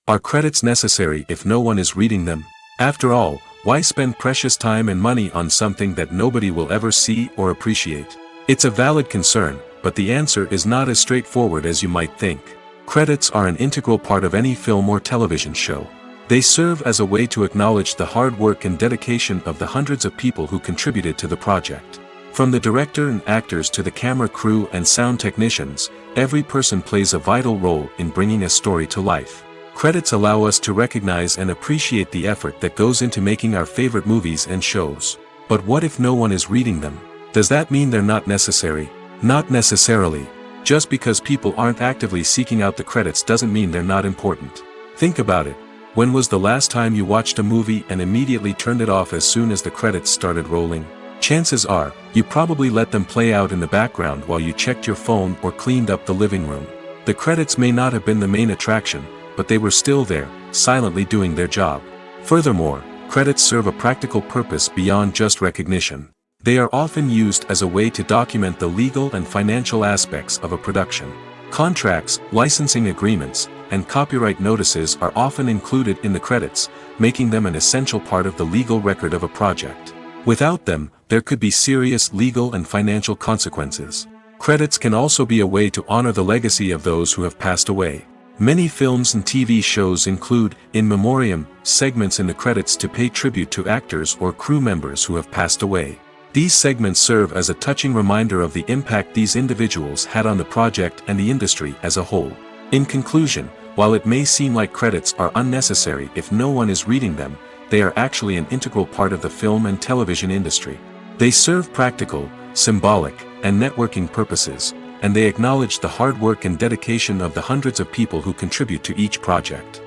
Are credits necessary if no one is reading them? After all, why spend precious time and money on something that nobody will ever see or appreciate? It's a valid concern, but the answer is not as straightforward as you might think. Credits are an integral part of any film or television show. They serve as a way to acknowledge the hard work and dedication of the hundreds of people who contributed to the project. From the director and actors to the camera crew and sound technicians, every person plays a vital role in bringing a story to life. Credits allow us to recognize and appreciate the effort that goes into making our favorite movies and shows. But what if no one is reading them? Does that mean they're not necessary? Not necessarily. Just because people aren't actively seeking out the credits doesn't mean they're not important. Think about it. When was the last time you watched a movie and immediately turned it off as soon as the credits started rolling? Chances are, you probably let them play out in the background while you checked your phone or cleaned up the living room. The credits may not have been the main attraction, but they were still there, silently doing their job. Furthermore, credits serve a practical purpose beyond just recognition. They are often used as a way to document the legal and financial aspects of a production. Contracts, licensing agreements, and copyright notices are often included in the credits, making them an essential part of the legal record of a project. Without them, there could be serious legal and financial consequences. Credits can also be a way to honor the legacy of those who have passed away. Many films and TV shows include, in memoriam, segments in the credits to pay tribute to actors or crew members who have passed away. These segments serve as a touching reminder of the impact these individuals had on the project and the industry as a whole. In conclusion, while it may seem like credits are unnecessary if no one is reading them, they are actually an integral part of the film and television industry. They serve practical, symbolic, and networking purposes, and they acknowledge the hard work and dedication of the hundreds of people who contribute to each project.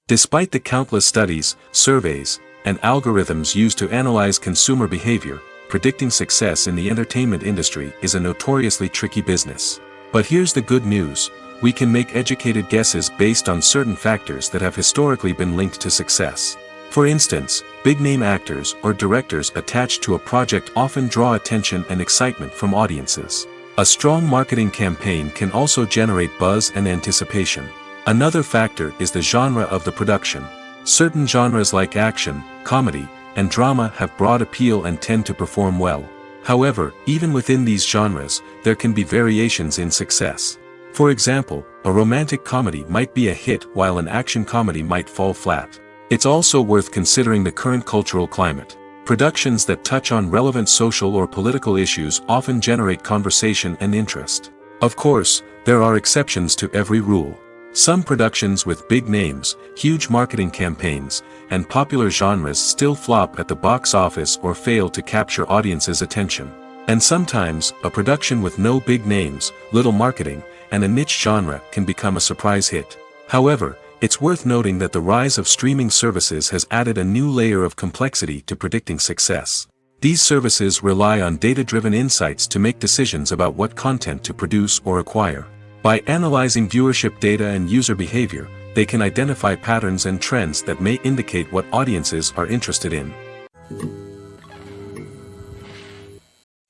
Despite the countless studies, surveys, and algorithms used to analyze consumer behavior, predicting success in the entertainment industry is a notoriously tricky business. But here's the good news: we can make educated guesses based on certain factors that have historically been linked to success. For instance, big-name actors or directors attached to a project often draw attention and excitement from audiences. A strong marketing campaign can also generate buzz and anticipation. Another factor is the genre of the production. Certain genres like action, comedy, and drama have broad appeal and tend to perform well. However, even within these genres, there can be variations in success. For example, a romantic comedy might be a hit while an action comedy might fall flat. It's also worth considering the current cultural climate. Productions that touch on relevant social or political issues often generate conversation and interest. Of course, there are exceptions to every rule. Some productions with big names, huge marketing campaigns, and popular genres still flop at the box office or fail to capture audiences' attention. And sometimes, a production with no big names, little marketing, and a niche genre can become a surprise hit. However, it's worth noting that the rise of streaming services has added a new layer of complexity to predicting success. These services rely on data-driven insights to make decisions about what content to produce or acquire. By analyzing viewership data and user behavior, they can identify patterns and trends that may indicate what audiences are interested in.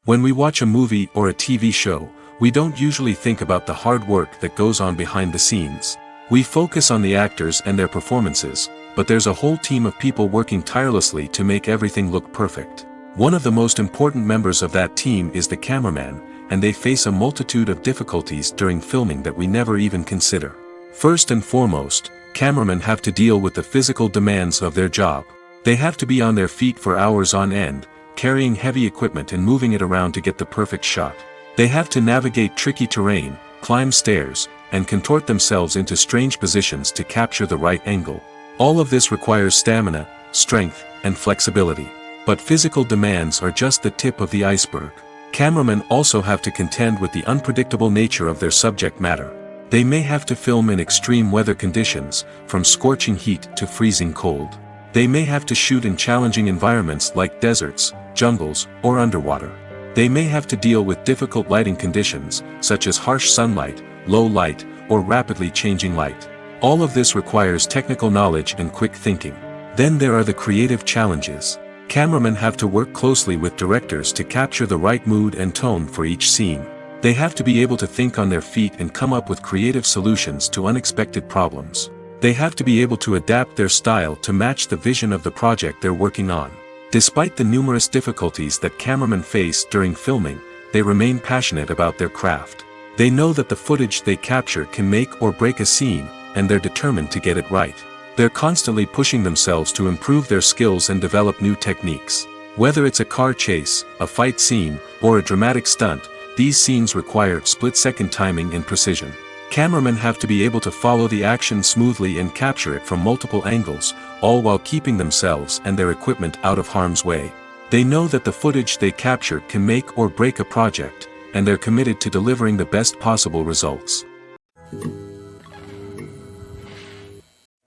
When we watch a movie or a TV show, we don't usually think about the hard work that goes on behind the scenes. We focus on the actors and their performances, but there's a whole team of people working tirelessly to make everything look perfect. One of the most important members of that team is the cameraman, and they face a multitude of difficulties during filming that we never even consider. First and foremost, cameramen have to deal with the physical demands of their job. They have to be on their feet for hours on end, carrying heavy equipment and moving it around to get the perfect shot. They have to navigate tricky terrain, climb stairs, and contort themselves into strange positions to capture the right angle. All of this requires stamina, strength, and flexibility. But physical demands are just the tip of the iceberg. Cameramen also have to contend with the unpredictable nature of their subject matter. They may have to film in extreme weather conditions, from scorching heat to freezing cold. They may have to shoot in challenging environments like deserts, jungles, or underwater. They may have to deal with difficult lighting conditions, such as harsh sunlight, low light, or rapidly changing light. All of this requires technical knowledge and quick thinking. Then there are the creative challenges. Cameramen have to work closely with directors to capture the right mood and tone for each scene. They have to be able to think on their feet and come up with creative solutions to unexpected problems. They have to be able to adapt their style to match the vision of the project they're working on. Despite the numerous difficulties that cameramen face during filming, they remain passionate about their craft. They know that the footage they capture can make or break a scene, and they're determined to get it right. They're constantly pushing themselves to improve their skills and develop new techniques. Whether it's a car chase, a fight scene, or a dramatic stunt, these scenes require split-second timing and precision. Cameramen have to be able to follow the action smoothly and capture it from multiple angles, all while keeping themselves and their equipment out of harm's way. They know that the footage they capture can make or break a project, and they're committed to delivering the best possible results.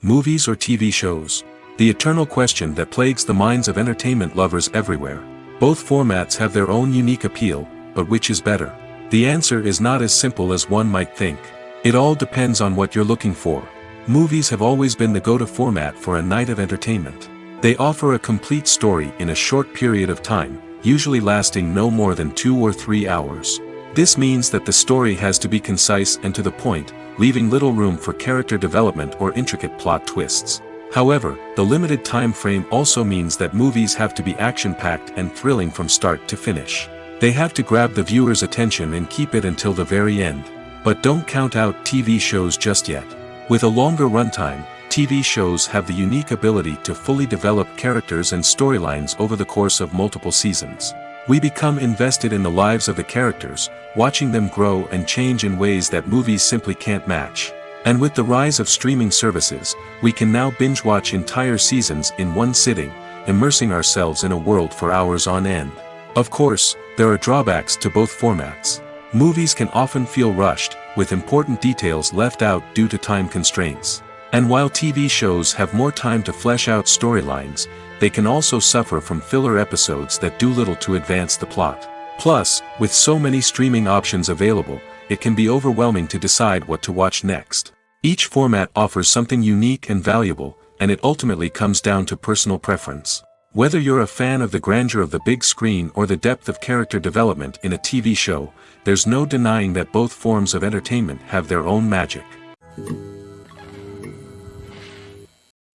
Movies or TV shows? The eternal question that plagues the minds of entertainment lovers everywhere. Both formats have their own unique appeal, but which is better? The answer is not as simple as one might think. It all depends on what you're looking for. Movies have always been the go-to format for a night of entertainment. They offer a complete story in a short period of time, usually lasting no more than 2 or 3 hours. This means that the story has to be concise and to the point, leaving little room for character development or intricate plot twists. However, the limited time frame also means that movies have to be action-packed and thrilling from start to finish. They have to grab the viewer's attention and keep it until the very end. But don't count out TV shows just yet. With a longer runtime, TV shows have the unique ability to fully develop characters and storylines over the course of multiple seasons. We become invested in the lives of the characters, watching them grow and change in ways that movies simply can't match. And with the rise of streaming services, we can now binge-watch entire seasons in one sitting, immersing ourselves in a world for hours on end. Of course, there are drawbacks to both formats. Movies can often feel rushed, with important details left out due to time constraints. And while TV shows have more time to flesh out storylines, they can also suffer from filler episodes that do little to advance the plot. Plus, with so many streaming options available, it can be overwhelming to decide what to watch next. Each format offers something unique and valuable, and it ultimately comes down to personal preference. Whether you're a fan of the grandeur of the big screen or the depth of character development in a TV show, there's no denying that both forms of entertainment have their own magic.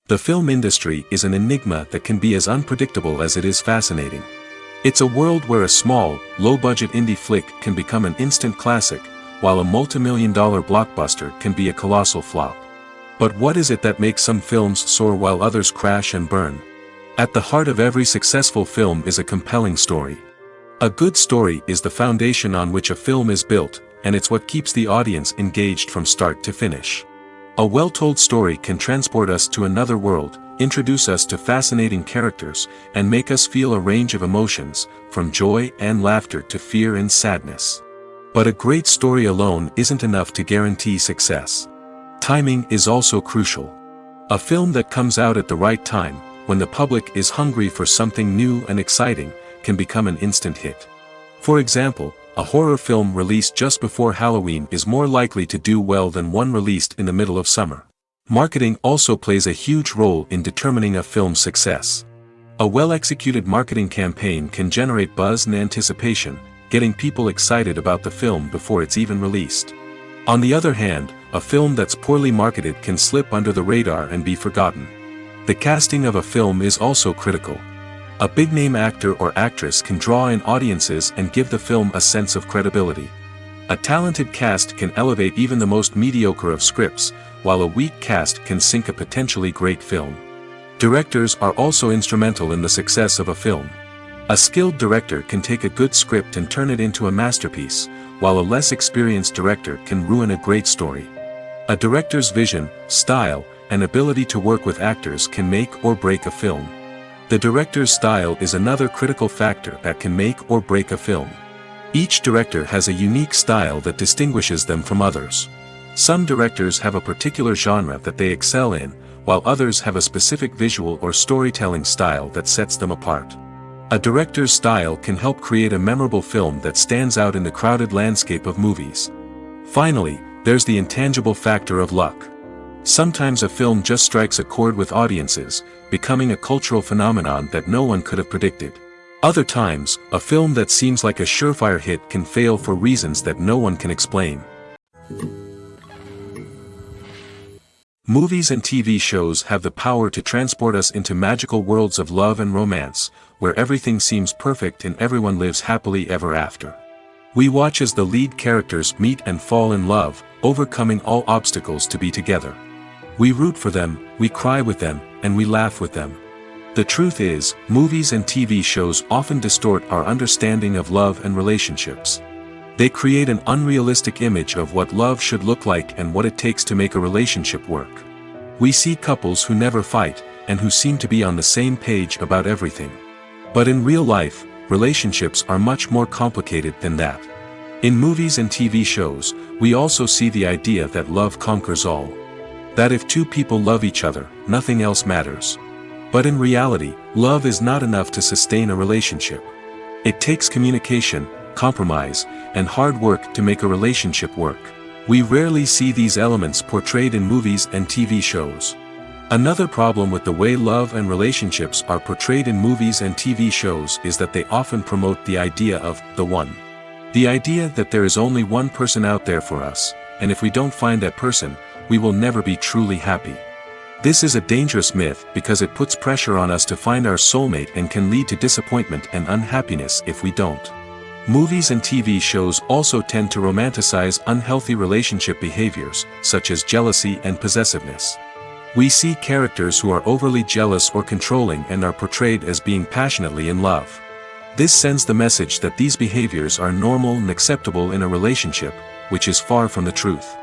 The film industry is an enigma that can be as unpredictable as it is fascinating. It's a world where a small, low-budget indie flick can become an instant classic, while a multi-million-dollar blockbuster can be a colossal flop. But what is it that makes some films soar while others crash and burn? At the heart of every successful film is a compelling story. A good story is the foundation on which a film is built, and it's what keeps the audience engaged from start to finish. A well-told story can transport us to another world, introduce us to fascinating characters, and make us feel a range of emotions, from joy and laughter to fear and sadness. But a great story alone isn't enough to guarantee success. Timing is also crucial. A film that comes out at the right time, when the public is hungry for something new and exciting, can become an instant hit. For example, a horror film released just before Halloween is more likely to do well than one released in the middle of summer. Marketing also plays a huge role in determining a film's success. A well-executed marketing campaign can generate buzz and anticipation, getting people excited about the film before it's even released. On the other hand, a film that's poorly marketed can slip under the radar and be forgotten. The casting of a film is also critical. A big-name actor or actress can draw in audiences and give the film a sense of credibility. A talented cast can elevate even the most mediocre of scripts, while a weak cast can sink a potentially great film. Directors are also instrumental in the success of a film. A skilled director can take a good script and turn it into a masterpiece, while a less experienced director can ruin a great story. A director's vision, style, and ability to work with actors can make or break a film. The director's style is another critical factor that can make or break a film. Each director has a unique style that distinguishes them from others. Some directors have a particular genre that they excel in, while others have a specific visual or storytelling style that sets them apart. A director's style can help create a memorable film that stands out in the crowded landscape of movies. Finally, there's the intangible factor of luck. Sometimes a film just strikes a chord with audiences, becoming a cultural phenomenon that no one could have predicted. Other times, a film that seems like a surefire hit can fail for reasons that no one can explain. Movies and TV shows have the power to transport us into magical worlds of love and romance, where everything seems perfect and everyone lives happily ever after. We watch as the lead characters meet and fall in love, overcoming all obstacles to be together. We root for them, we cry with them, and we laugh with them. The truth is, movies and TV shows often distort our understanding of love and relationships. They create an unrealistic image of what love should look like and what it takes to make a relationship work. We see couples who never fight, and who seem to be on the same page about everything. But in real life, relationships are much more complicated than that. In movies and TV shows, we also see the idea that love conquers all. That if two people love each other, nothing else matters. But in reality, love is not enough to sustain a relationship. It takes communication, compromise, and hard work to make a relationship work. We rarely see these elements portrayed in movies and TV shows. Another problem with the way love and relationships are portrayed in movies and TV shows is that they often promote the idea of the one. The idea that there is only one person out there for us, and if we don't find that person, we will never be truly happy. This is a dangerous myth because it puts pressure on us to find our soulmate and can lead to disappointment and unhappiness if we don't. Movies and TV shows also tend to romanticize unhealthy relationship behaviors, such as jealousy and possessiveness. We see characters who are overly jealous or controlling and are portrayed as being passionately in love. This sends the message that these behaviors are normal and acceptable in a relationship, which is far from the truth.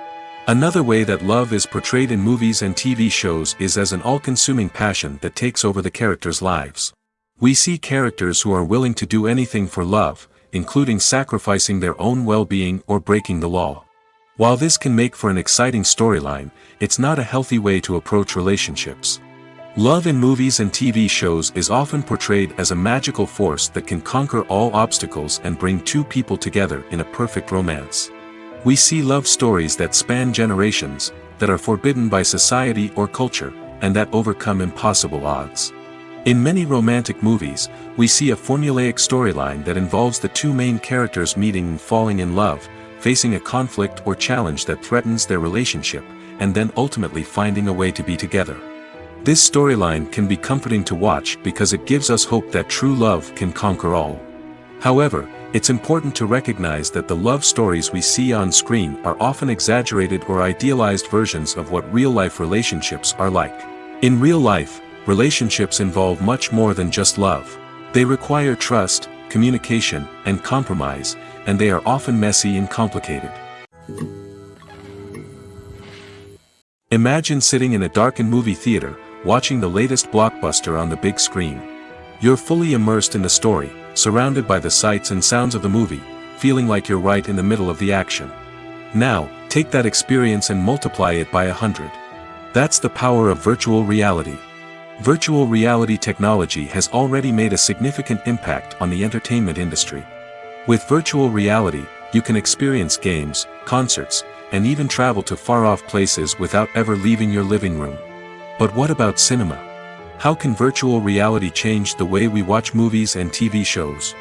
Another way that love is portrayed in movies and TV shows is as an all-consuming passion that takes over the characters' lives. We see characters who are willing to do anything for love, including sacrificing their own well-being or breaking the law. While this can make for an exciting storyline, it's not a healthy way to approach relationships. Love in movies and TV shows is often portrayed as a magical force that can conquer all obstacles and bring two people together in a perfect romance. We see love stories that span generations, that are forbidden by society or culture, and that overcome impossible odds. In many romantic movies, we see a formulaic storyline that involves the two main characters meeting and falling in love, facing a conflict or challenge that threatens their relationship, and then ultimately finding a way to be together. This storyline can be comforting to watch because it gives us hope that true love can conquer all. However, it's important to recognize that the love stories we see on screen are often exaggerated or idealized versions of what real-life relationships are like. In real life, relationships involve much more than just love. They require trust, communication, and compromise, and they are often messy and complicated. Imagine sitting in a darkened movie theater, watching the latest blockbuster on the big screen. You're fully immersed in the story, surrounded by the sights and sounds of the movie, feeling like you're right in the middle of the action. Now, take that experience and multiply it by 100. That's the power of virtual reality. Virtual reality technology has already made a significant impact on the entertainment industry. With virtual reality, you can experience games, concerts, and even travel to far-off places without ever leaving your living room. But what about cinema? How can virtual reality change the way we watch movies and TV shows?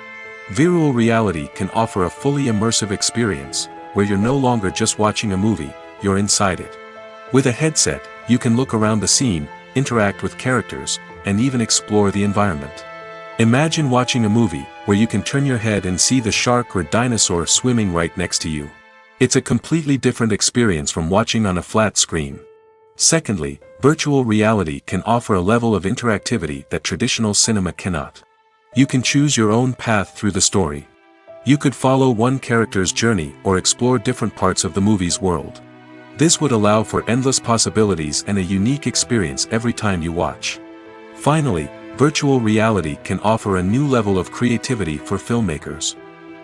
Virtual reality can offer a fully immersive experience, where you're no longer just watching a movie, you're inside it. With a headset, you can look around the scene, interact with characters, and even explore the environment. Imagine watching a movie where you can turn your head and see the shark or dinosaur swimming right next to you. It's a completely different experience from watching on a flat screen. Secondly, virtual reality can offer a level of interactivity that traditional cinema cannot. You can choose your own path through the story. You could follow one character's journey or explore different parts of the movie's world. This would allow for endless possibilities and a unique experience every time you watch. Finally, virtual reality can offer a new level of creativity for filmmakers.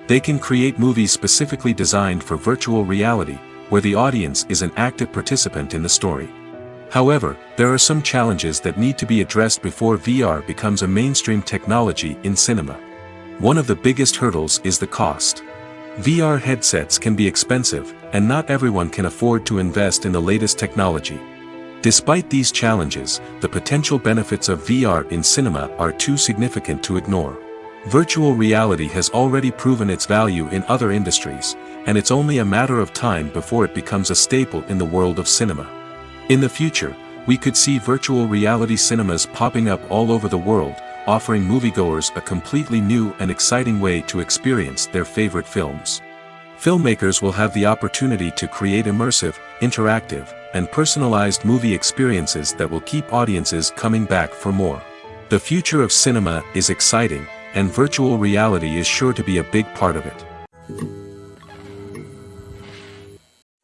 They can create movies specifically designed for virtual reality, where the audience is an active participant in the story. However, there are some challenges that need to be addressed before VR becomes a mainstream technology in cinema. One of the biggest hurdles is the cost. VR headsets can be expensive, and not everyone can afford to invest in the latest technology. Despite these challenges, the potential benefits of VR in cinema are too significant to ignore. Virtual reality has already proven its value in other industries, and it's only a matter of time before it becomes a staple in the world of cinema. In the future, we could see virtual reality cinemas popping up all over the world, offering moviegoers a completely new and exciting way to experience their favorite films. Filmmakers will have the opportunity to create immersive, interactive, and personalized movie experiences that will keep audiences coming back for more. The future of cinema is exciting, and virtual reality is sure to be a big part of it.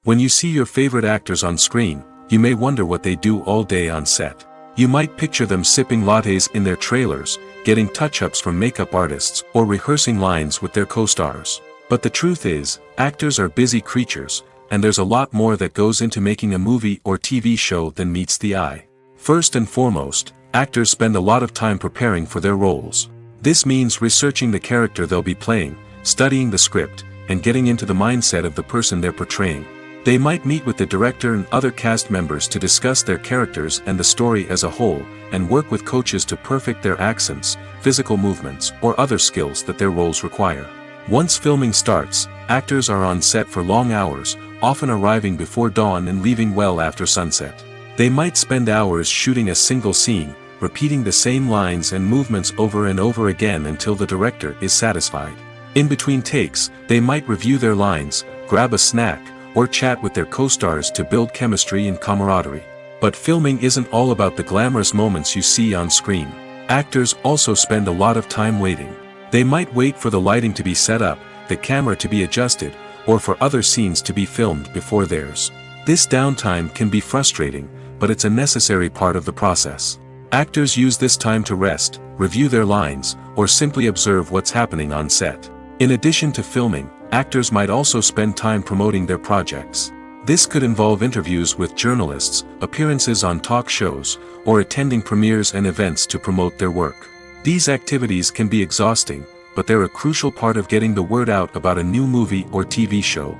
When you see your favorite actors on screen, you may wonder what they do all day on set. You might picture them sipping lattes in their trailers, getting touch-ups from makeup artists, or rehearsing lines with their co-stars. But the truth is, actors are busy creatures, and there's a lot more that goes into making a movie or TV show than meets the eye. First and foremost, actors spend a lot of time preparing for their roles. This means researching the character they'll be playing, studying the script, and getting into the mindset of the person they're portraying. They might meet with the director and other cast members to discuss their characters and the story as a whole, and work with coaches to perfect their accents, physical movements, or other skills that their roles require. Once filming starts, actors are on set for long hours, often arriving before dawn and leaving well after sunset. They might spend hours shooting a single scene, repeating the same lines and movements over and over again until the director is satisfied. In between takes, they might review their lines, grab a snack, or chat with their co-stars to build chemistry and camaraderie. But filming isn't all about the glamorous moments you see on screen. Actors also spend a lot of time waiting. They might wait for the lighting to be set up, the camera to be adjusted, or for other scenes to be filmed before theirs. This downtime can be frustrating, but it's a necessary part of the process. Actors use this time to rest, review their lines, or simply observe what's happening on set. In addition to filming, actors might also spend time promoting their projects. This could involve interviews with journalists, appearances on talk shows, or attending premieres and events to promote their work. These activities can be exhausting, but they're a crucial part of getting the word out about a new movie or TV show.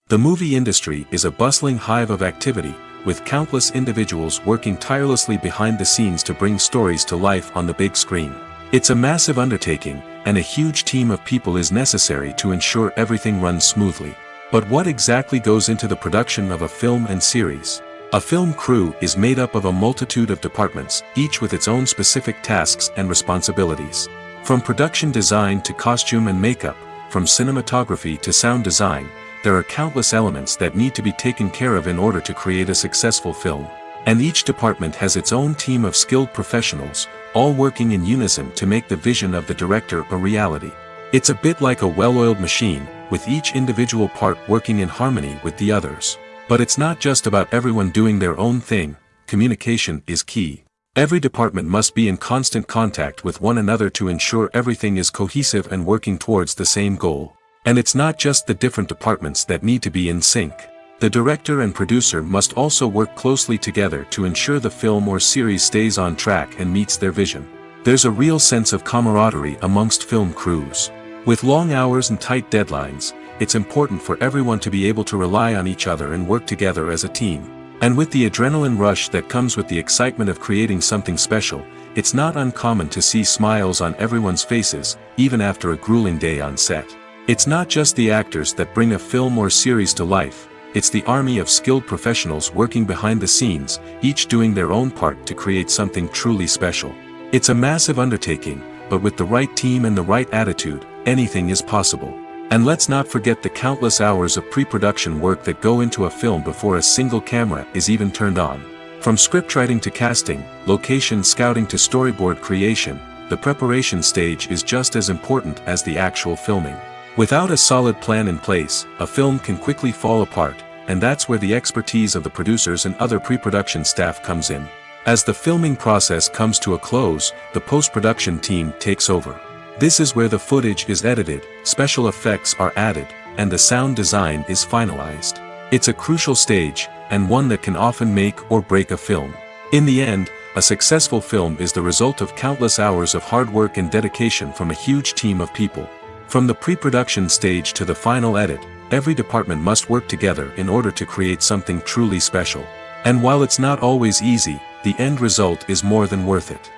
The movie industry is a bustling hive of activity, with countless individuals working tirelessly behind the scenes to bring stories to life on the big screen. It's a massive undertaking, and a huge team of people is necessary to ensure everything runs smoothly. But what exactly goes into the production of a film and series? A film crew is made up of a multitude of departments, each with its own specific tasks and responsibilities. From production design to costume and makeup, from cinematography to sound design, there are countless elements that need to be taken care of in order to create a successful film. And each department has its own team of skilled professionals, all working in unison to make the vision of the director a reality. It's a bit like a well-oiled machine, with each individual part working in harmony with the others. But it's not just about everyone doing their own thing. Communication is key. Every department must be in constant contact with one another to ensure everything is cohesive and working towards the same goal. And it's not just the different departments that need to be in sync. The director and producer must also work closely together to ensure the film or series stays on track and meets their vision. There's a real sense of camaraderie amongst film crews. With long hours and tight deadlines, it's important for everyone to be able to rely on each other and work together as a team. And with the adrenaline rush that comes with the excitement of creating something special, it's not uncommon to see smiles on everyone's faces, even after a grueling day on set. It's not just the actors that bring a film or series to life. It's the army of skilled professionals working behind the scenes, each doing their own part to create something truly special. It's a massive undertaking, but with the right team and the right attitude, anything is possible. And let's not forget the countless hours of pre-production work that go into a film before a single camera is even turned on. From scriptwriting to casting, location scouting to storyboard creation, the preparation stage is just as important as the actual filming. Without a solid plan in place, a film can quickly fall apart, and that's where the expertise of the producers and other pre-production staff comes in. As the filming process comes to a close, the post-production team takes over. This is where the footage is edited, special effects are added, and the sound design is finalized. It's a crucial stage, and one that can often make or break a film. In the end, a successful film is the result of countless hours of hard work and dedication from a huge team of people. From the pre-production stage to the final edit, every department must work together in order to create something truly special. And while it's not always easy, the end result is more than worth it.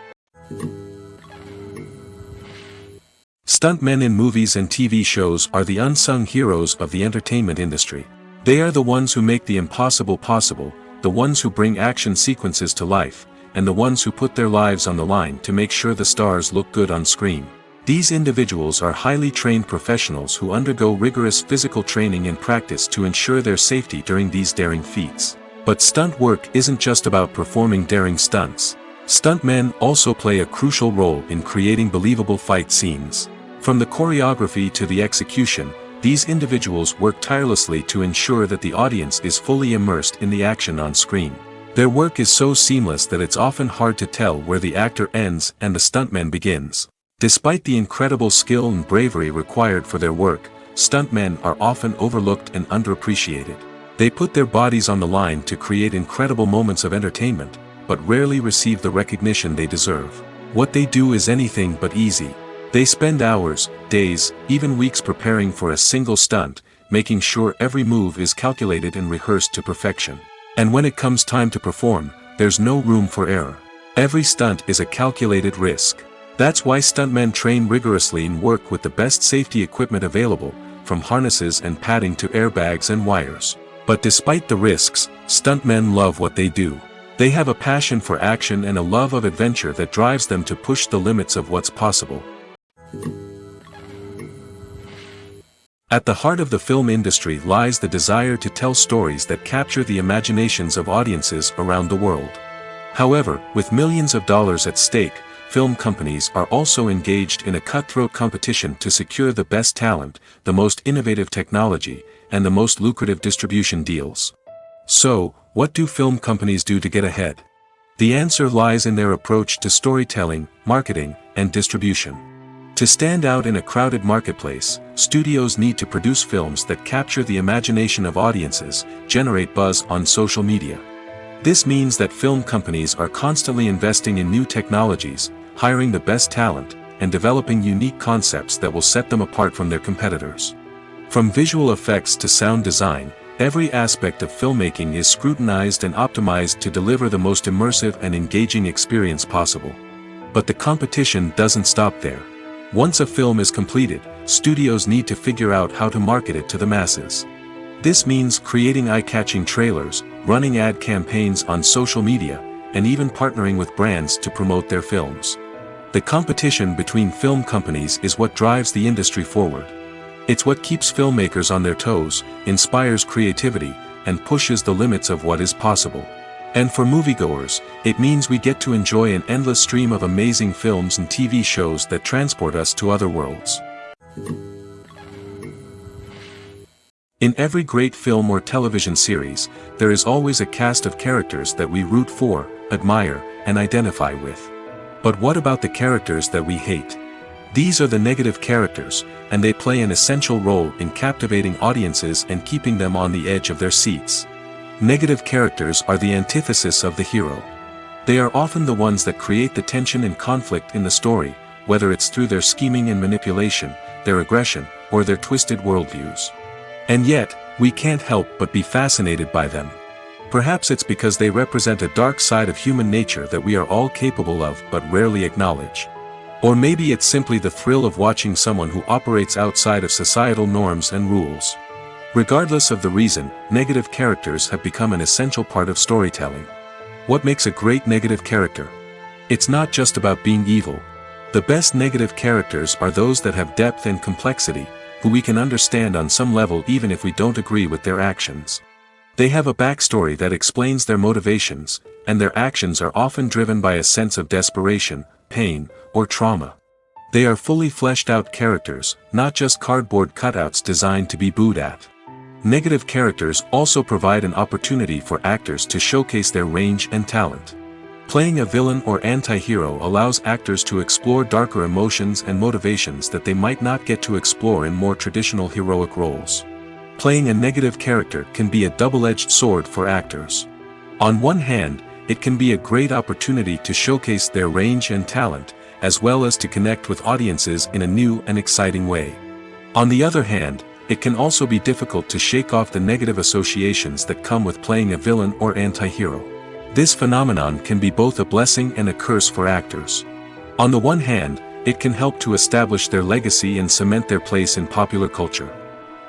Stuntmen in movies and TV shows are the unsung heroes of the entertainment industry. They are the ones who make the impossible possible, the ones who bring action sequences to life, and the ones who put their lives on the line to make sure the stars look good on screen. These individuals are highly trained professionals who undergo rigorous physical training and practice to ensure their safety during these daring feats. But stunt work isn't just about performing daring stunts. Stuntmen also play a crucial role in creating believable fight scenes. From the choreography to the execution, these individuals work tirelessly to ensure that the audience is fully immersed in the action on screen. Their work is so seamless that it's often hard to tell where the actor ends and the stuntman begins. Despite the incredible skill and bravery required for their work, stuntmen are often overlooked and underappreciated. They put their bodies on the line to create incredible moments of entertainment, but rarely receive the recognition they deserve. What they do is anything but easy. They spend hours, days, even weeks preparing for a single stunt, making sure every move is calculated and rehearsed to perfection. And when it comes time to perform, there's no room for error. Every stunt is a calculated risk. That's why stuntmen train rigorously and work with the best safety equipment available, from harnesses and padding to airbags and wires. But despite the risks, stuntmen love what they do. They have a passion for action and a love of adventure that drives them to push the limits of what's possible. At the heart of the film industry lies the desire to tell stories that capture the imaginations of audiences around the world. However, with millions of dollars at stake, film companies are also engaged in a cutthroat competition to secure the best talent, the most innovative technology, and the most lucrative distribution deals. So, what do film companies do to get ahead? The answer lies in their approach to storytelling, marketing, and distribution. To stand out in a crowded marketplace, studios need to produce films that capture the imagination of audiences, generate buzz on social media. This means that film companies are constantly investing in new technologies, hiring the best talent, and developing unique concepts that will set them apart from their competitors. From visual effects to sound design, every aspect of filmmaking is scrutinized and optimized to deliver the most immersive and engaging experience possible. But the competition doesn't stop there. Once a film is completed, studios need to figure out how to market it to the masses. This means creating eye-catching trailers, running ad campaigns on social media, and even partnering with brands to promote their films. The competition between film companies is what drives the industry forward. It's what keeps filmmakers on their toes, inspires creativity, and pushes the limits of what is possible. And for moviegoers, it means we get to enjoy an endless stream of amazing films and TV shows that transport us to other worlds. In every great film or television series, there is always a cast of characters that we root for, admire, and identify with. But what about the characters that we hate? These are the negative characters, and they play an essential role in captivating audiences and keeping them on the edge of their seats. Negative characters are the antithesis of the hero. They are often the ones that create the tension and conflict in the story, whether it's through their scheming and manipulation, their aggression, or their twisted worldviews. And yet, we can't help but be fascinated by them. Perhaps it's because they represent a dark side of human nature that we are all capable of but rarely acknowledge. Or maybe it's simply the thrill of watching someone who operates outside of societal norms and rules. Regardless of the reason, negative characters have become an essential part of storytelling. What makes a great negative character? It's not just about being evil. The best negative characters are those that have depth and complexity, who we can understand on some level even if we don't agree with their actions. They have a backstory that explains their motivations, and their actions are often driven by a sense of desperation, pain, or trauma. They are fully fleshed out characters, not just cardboard cutouts designed to be booed at. Negative characters also provide an opportunity for actors to showcase their range and talent. Playing a villain or anti-hero allows actors to explore darker emotions and motivations that they might not get to explore in more traditional heroic roles. Playing a negative character can be a double-edged sword for actors. On one hand, it can be a great opportunity to showcase their range and talent, as well as to connect with audiences in a new and exciting way. On the other hand, it can also be difficult to shake off the negative associations that come with playing a villain or anti-hero. This phenomenon can be both a blessing and a curse for actors. On the one hand, it can help to establish their legacy and cement their place in popular culture.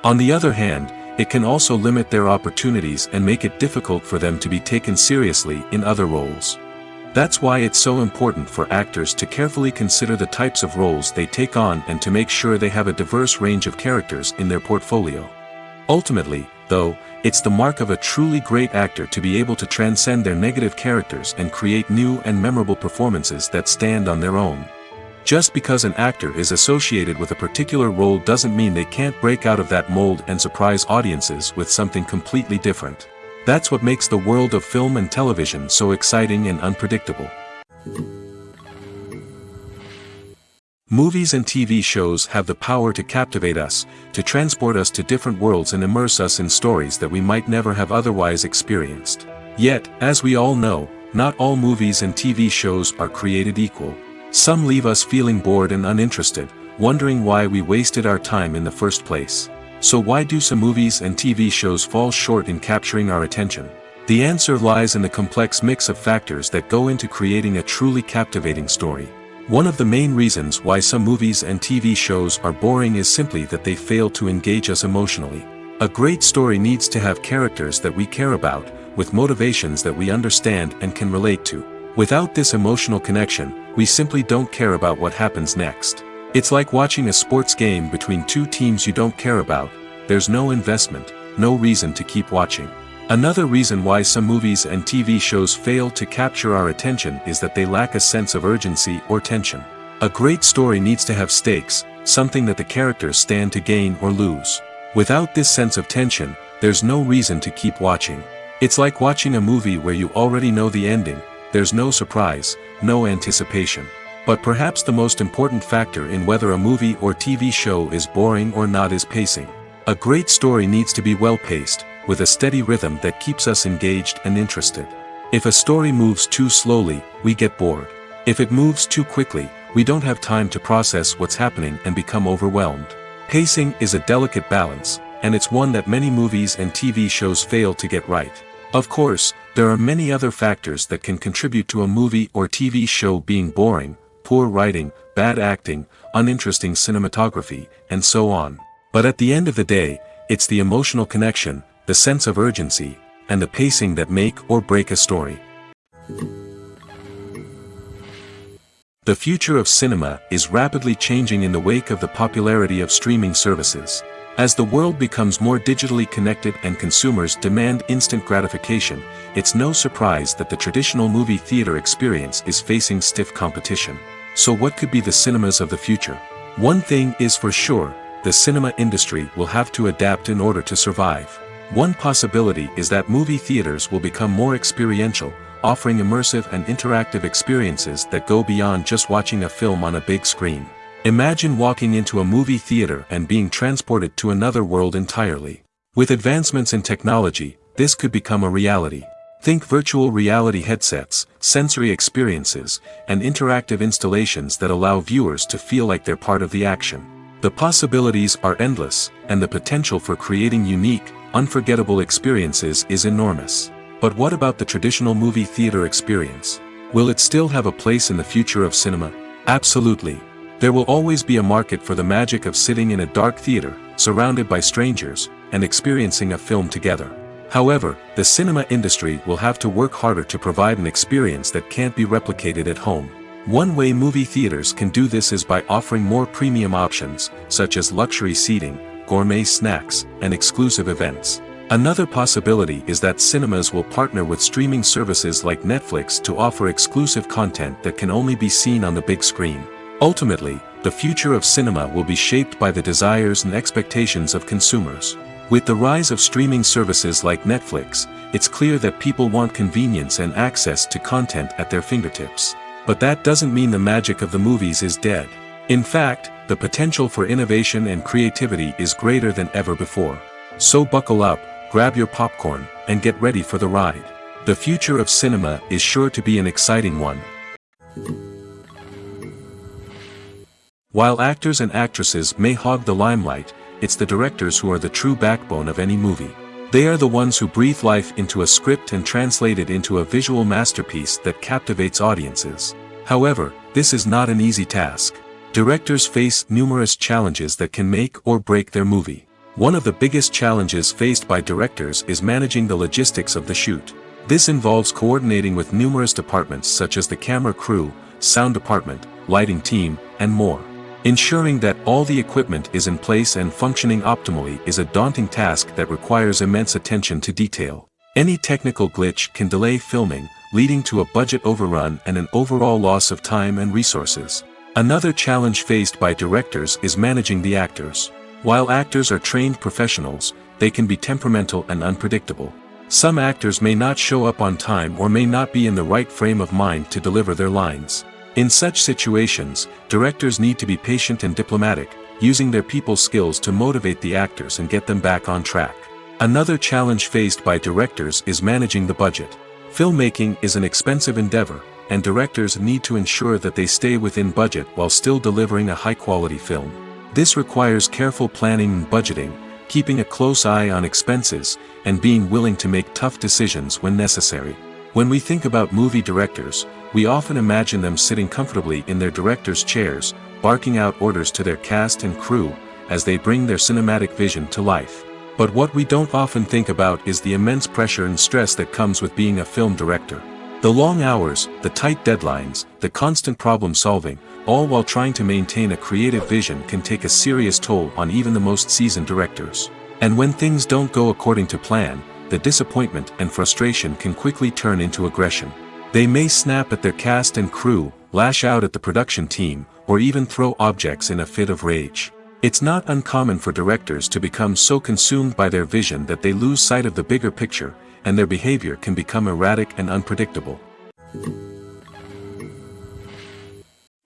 On the other hand, it can also limit their opportunities and make it difficult for them to be taken seriously in other roles. That's why it's so important for actors to carefully consider the types of roles they take on and to make sure they have a diverse range of characters in their portfolio. Ultimately, though, it's the mark of a truly great actor to be able to transcend their negative characters and create new and memorable performances that stand on their own. Just because an actor is associated with a particular role doesn't mean they can't break out of that mold and surprise audiences with something completely different. That's what makes the world of film and television so exciting and unpredictable. Movies and TV shows have the power to captivate us, to transport us to different worlds and immerse us in stories that we might never have otherwise experienced. Yet, as we all know, not all movies and TV shows are created equal. Some leave us feeling bored and uninterested, wondering why we wasted our time in the first place. So why do some movies and TV shows fall short in capturing our attention? The answer lies in the complex mix of factors that go into creating a truly captivating story. One of the main reasons why some movies and TV shows are boring is simply that they fail to engage us emotionally. A great story needs to have characters that we care about, with motivations that we understand and can relate to. Without this emotional connection, we simply don't care about what happens next. It's like watching a sports game between two teams you don't care about. There's no investment, no reason to keep watching. Another reason why some movies and TV shows fail to capture our attention is that they lack a sense of urgency or tension. A great story needs to have stakes, something that the characters stand to gain or lose. Without this sense of tension, there's no reason to keep watching. It's like watching a movie where you already know the ending. There's no surprise, no anticipation. But perhaps the most important factor in whether a movie or TV show is boring or not is pacing. A great story needs to be well-paced, with a steady rhythm that keeps us engaged and interested. If a story moves too slowly, we get bored. If it moves too quickly, we don't have time to process what's happening and become overwhelmed. Pacing is a delicate balance, and it's one that many movies and TV shows fail to get right. Of course, there are many other factors that can contribute to a movie or TV show being boring: poor writing, bad acting, uninteresting cinematography, and so on. But at the end of the day, it's the emotional connection, the sense of urgency, and the pacing that make or break a story. The future of cinema is rapidly changing in the wake of the popularity of streaming services. As the world becomes more digitally connected and consumers demand instant gratification, it's no surprise that the traditional movie theater experience is facing stiff competition. So what could be the cinemas of the future? One thing is for sure, the cinema industry will have to adapt in order to survive. One possibility is that movie theaters will become more experiential, offering immersive and interactive experiences that go beyond just watching a film on a big screen. Imagine walking into a movie theater and being transported to another world entirely. With advancements in technology, this could become a reality. Think virtual reality headsets, sensory experiences, and interactive installations that allow viewers to feel like they're part of the action. The possibilities are endless, and the potential for creating unique, unforgettable experiences is enormous. But what about the traditional movie theater experience? Will it still have a place in the future of cinema? Absolutely. There will always be a market for the magic of sitting in a dark theater, surrounded by strangers, and experiencing a film together. However, the cinema industry will have to work harder to provide an experience that can't be replicated at home. One way movie theaters can do this is by offering more premium options, such as luxury seating, gourmet snacks, and exclusive events. Another possibility is that cinemas will partner with streaming services like Netflix to offer exclusive content that can only be seen on the big screen. Ultimately, the future of cinema will be shaped by the desires and expectations of consumers. With the rise of streaming services like Netflix, it's clear that people want convenience and access to content at their fingertips. But that doesn't mean the magic of the movies is dead. In fact, the potential for innovation and creativity is greater than ever before. So buckle up, grab your popcorn, and get ready for the ride. The future of cinema is sure to be an exciting one. While actors and actresses may hog the limelight, it's the directors who are the true backbone of any movie. They are the ones who breathe life into a script and translate it into a visual masterpiece that captivates audiences. However, this is not an easy task. Directors face numerous challenges that can make or break their movie. One of the biggest challenges faced by directors is managing the logistics of the shoot. This involves coordinating with numerous departments such as the camera crew, sound department, lighting team, and more. Ensuring that all the equipment is in place and functioning optimally is a daunting task that requires immense attention to detail. Any technical glitch can delay filming, leading to a budget overrun and an overall loss of time and resources. Another challenge faced by directors is managing the actors. While actors are trained professionals, they can be temperamental and unpredictable. Some actors may not show up on time or may not be in the right frame of mind to deliver their lines. In such situations, directors need to be patient and diplomatic, using their people skills to motivate the actors and get them back on track. Another challenge faced by directors is managing the budget. Filmmaking is an expensive endeavor, and directors need to ensure that they stay within budget while still delivering a high-quality film. This requires careful planning and budgeting, keeping a close eye on expenses, and being willing to make tough decisions when necessary. When we think about movie directors, we often imagine them sitting comfortably in their director's chairs, barking out orders to their cast and crew, as they bring their cinematic vision to life. But what we don't often think about is the immense pressure and stress that comes with being a film director. The long hours, the tight deadlines, the constant problem solving, all while trying to maintain a creative vision can take a serious toll on even the most seasoned directors. And when things don't go according to plan, the disappointment and frustration can quickly turn into aggression. They may snap at their cast and crew, lash out at the production team, or even throw objects in a fit of rage. It's not uncommon for directors to become so consumed by their vision that they lose sight of the bigger picture, and their behavior can become erratic and unpredictable.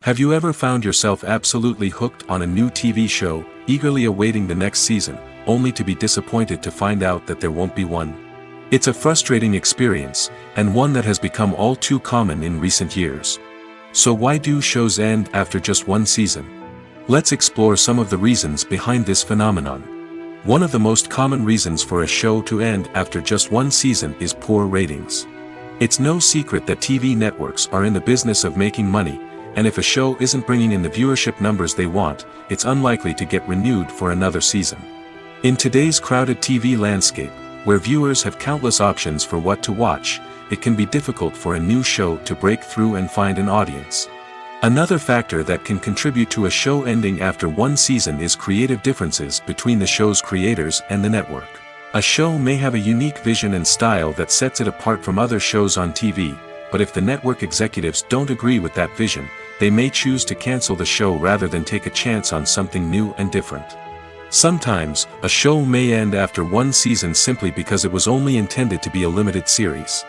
Have you ever found yourself absolutely hooked on a new TV show, eagerly awaiting the next season, only to be disappointed to find out that there won't be one? It's a frustrating experience, and one that has become all too common in recent years. So why do shows end after just one season? Let's explore some of the reasons behind this phenomenon. One of the most common reasons for a show to end after just one season is poor ratings. It's no secret that TV networks are in the business of making money, and if a show isn't bringing in the viewership numbers they want, it's unlikely to get renewed for another season. In today's crowded TV landscape, where viewers have countless options for what to watch, it can be difficult for a new show to break through and find an audience. Another factor that can contribute to a show ending after one season is creative differences between the show's creators and the network. A show may have a unique vision and style that sets it apart from other shows on TV, but if the network executives don't agree with that vision, they may choose to cancel the show rather than take a chance on something new and different. Sometimes, a show may end after one season simply because it was only intended to be a limited series.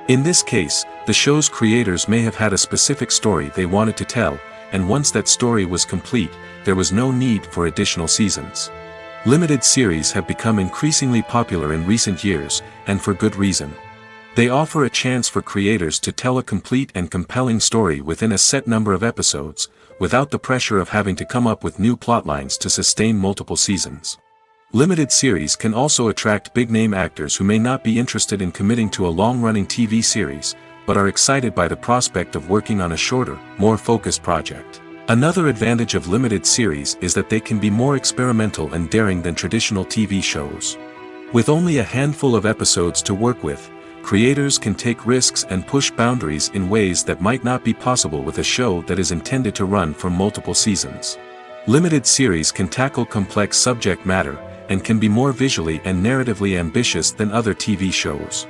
In this case, the show's creators may have had a specific story they wanted to tell, and once that story was complete, there was no need for additional seasons. Limited series have become increasingly popular in recent years, and for good reason. They offer a chance for creators to tell a complete and compelling story within a set number of episodes, without the pressure of having to come up with new plotlines to sustain multiple seasons. Limited series can also attract big-name actors who may not be interested in committing to a long-running TV series, but are excited by the prospect of working on a shorter, more focused project. Another advantage of limited series is that they can be more experimental and daring than traditional TV shows. With only a handful of episodes to work with, creators can take risks and push boundaries in ways that might not be possible with a show that is intended to run for multiple seasons. Limited series can tackle complex subject matter, and can be more visually and narratively ambitious than other TV shows.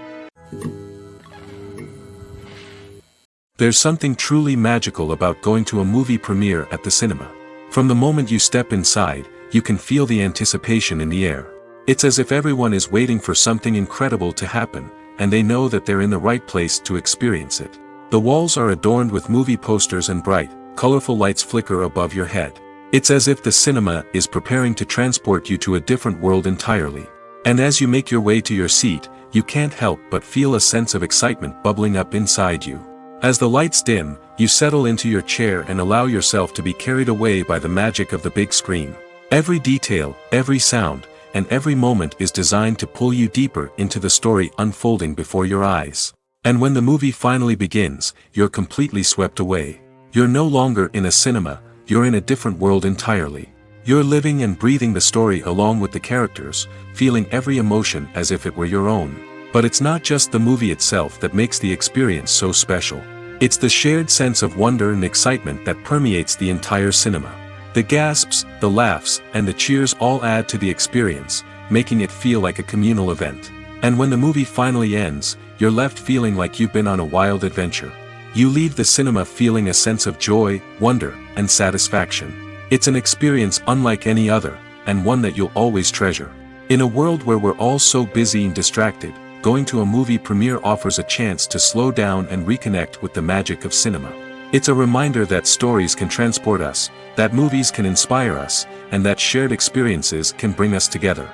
There's something truly magical about going to a movie premiere at the cinema. From the moment you step inside, you can feel the anticipation in the air. It's as if everyone is waiting for something incredible to happen, and they know that they're in the right place to experience it. The walls are adorned with movie posters and bright, colorful lights flicker above your head. It's as if the cinema is preparing to transport you to a different world entirely. And as you make your way to your seat, you can't help but feel a sense of excitement bubbling up inside you. As the lights dim, you settle into your chair and allow yourself to be carried away by the magic of the big screen. Every detail, every sound, and every moment is designed to pull you deeper into the story unfolding before your eyes. And when the movie finally begins, you're completely swept away. You're no longer in a cinema, you're in a different world entirely. You're living and breathing the story along with the characters, feeling every emotion as if it were your own. But it's not just the movie itself that makes the experience so special. It's the shared sense of wonder and excitement that permeates the entire cinema. The gasps, the laughs, and the cheers all add to the experience, making it feel like a communal event. And when the movie finally ends, you're left feeling like you've been on a wild adventure. You leave the cinema feeling a sense of joy, wonder, and satisfaction. It's an experience unlike any other, and one that you'll always treasure. In a world where we're all so busy and distracted, going to a movie premiere offers a chance to slow down and reconnect with the magic of cinema. It's a reminder that stories can transport us, that movies can inspire us, and that shared experiences can bring us together.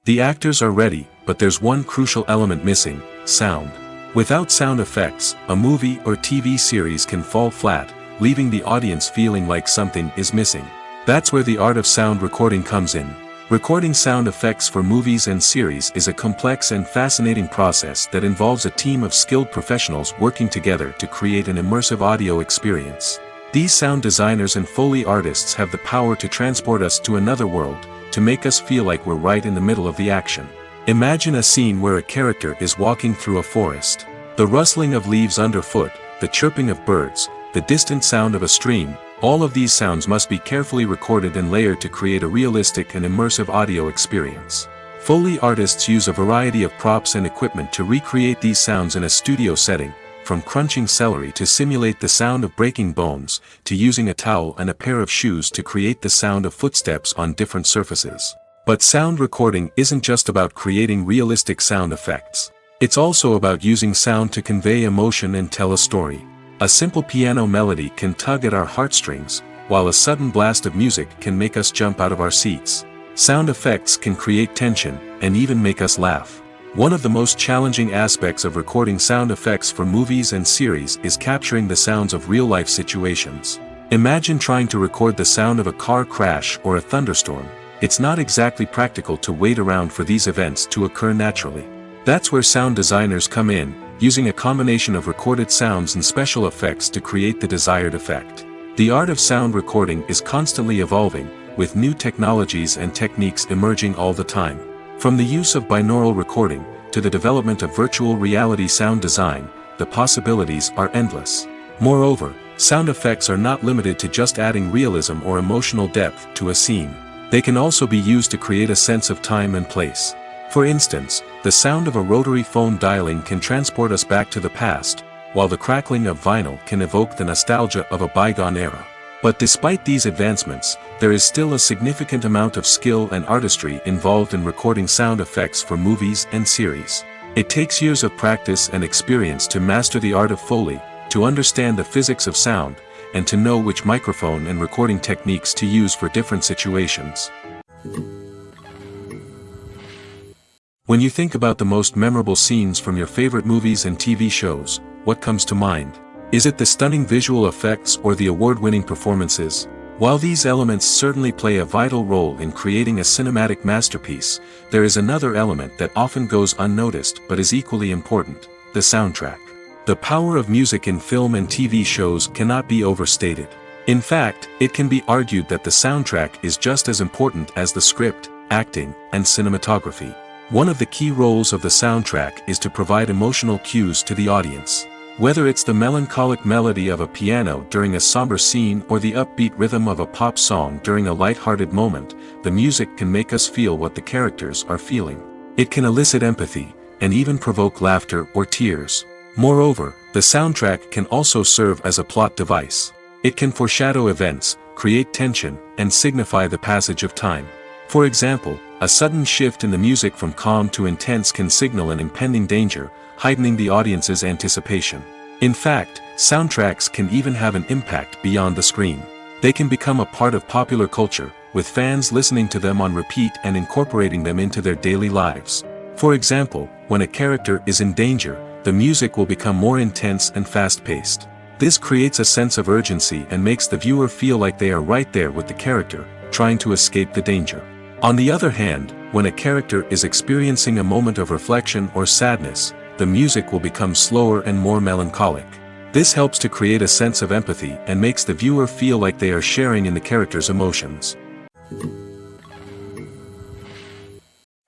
The actors are ready, but there's one crucial element missing: sound. Without sound effects, a movie or TV series can fall flat, leaving the audience feeling like something is missing. That's where the art of sound recording comes in. Recording sound effects for movies and series is a complex and fascinating process that involves a team of skilled professionals working together to create an immersive audio experience. These sound designers and Foley artists have the power to transport us to another world, to make us feel like we're right in the middle of the action. Imagine a scene where a character is walking through a forest. The rustling of leaves underfoot, the chirping of birds, the distant sound of a stream, all of these sounds must be carefully recorded and layered to create a realistic and immersive audio experience. Foley artists use a variety of props and equipment to recreate these sounds in a studio setting, from crunching celery to simulate the sound of breaking bones, to using a towel and a pair of shoes to create the sound of footsteps on different surfaces. But sound recording isn't just about creating realistic sound effects. It's also about using sound to convey emotion and tell a story. A simple piano melody can tug at our heartstrings, while a sudden blast of music can make us jump out of our seats. Sound effects can create tension, and even make us laugh. One of the most challenging aspects of recording sound effects for movies and series is capturing the sounds of real-life situations. Imagine trying to record the sound of a car crash or a thunderstorm. It's not exactly practical to wait around for these events to occur naturally. That's where sound designers come in, using a combination of recorded sounds and special effects to create the desired effect. The art of sound recording is constantly evolving, with new technologies and techniques emerging all the time. From the use of binaural recording, to the development of virtual reality sound design, the possibilities are endless. Moreover, sound effects are not limited to just adding realism or emotional depth to a scene. They can also be used to create a sense of time and place. For instance, the sound of a rotary phone dialing can transport us back to the past, while the crackling of vinyl can evoke the nostalgia of a bygone era. But despite these advancements, there is still a significant amount of skill and artistry involved in recording sound effects for movies and series. It takes years of practice and experience to master the art of Foley, to understand the physics of sound, and to know which microphone and recording techniques to use for different situations. When you think about the most memorable scenes from your favorite movies and TV shows, what comes to mind? Is it the stunning visual effects or the award-winning performances? While these elements certainly play a vital role in creating a cinematic masterpiece, there is another element that often goes unnoticed but is equally important: the soundtrack. The power of music in film and TV shows cannot be overstated. In fact, it can be argued that the soundtrack is just as important as the script, acting, and cinematography. One of the key roles of the soundtrack is to provide emotional cues to the audience. Whether it's the melancholic melody of a piano during a somber scene or the upbeat rhythm of a pop song during a light-hearted moment, the music can make us feel what the characters are feeling. It can elicit empathy, and even provoke laughter or tears. Moreover, the soundtrack can also serve as a plot device. It can foreshadow events, create tension, and signify the passage of time. For example, a sudden shift in the music from calm to intense can signal an impending danger, heightening the audience's anticipation. In fact, soundtracks can even have an impact beyond the screen. They can become a part of popular culture, with fans listening to them on repeat and incorporating them into their daily lives. For example, when a character is in danger, the music will become more intense and fast-paced. This creates a sense of urgency and makes the viewer feel like they are right there with the character, trying to escape the danger. On the other hand, when a character is experiencing a moment of reflection or sadness, the music will become slower and more melancholic. This helps to create a sense of empathy and makes the viewer feel like they are sharing in the character's emotions.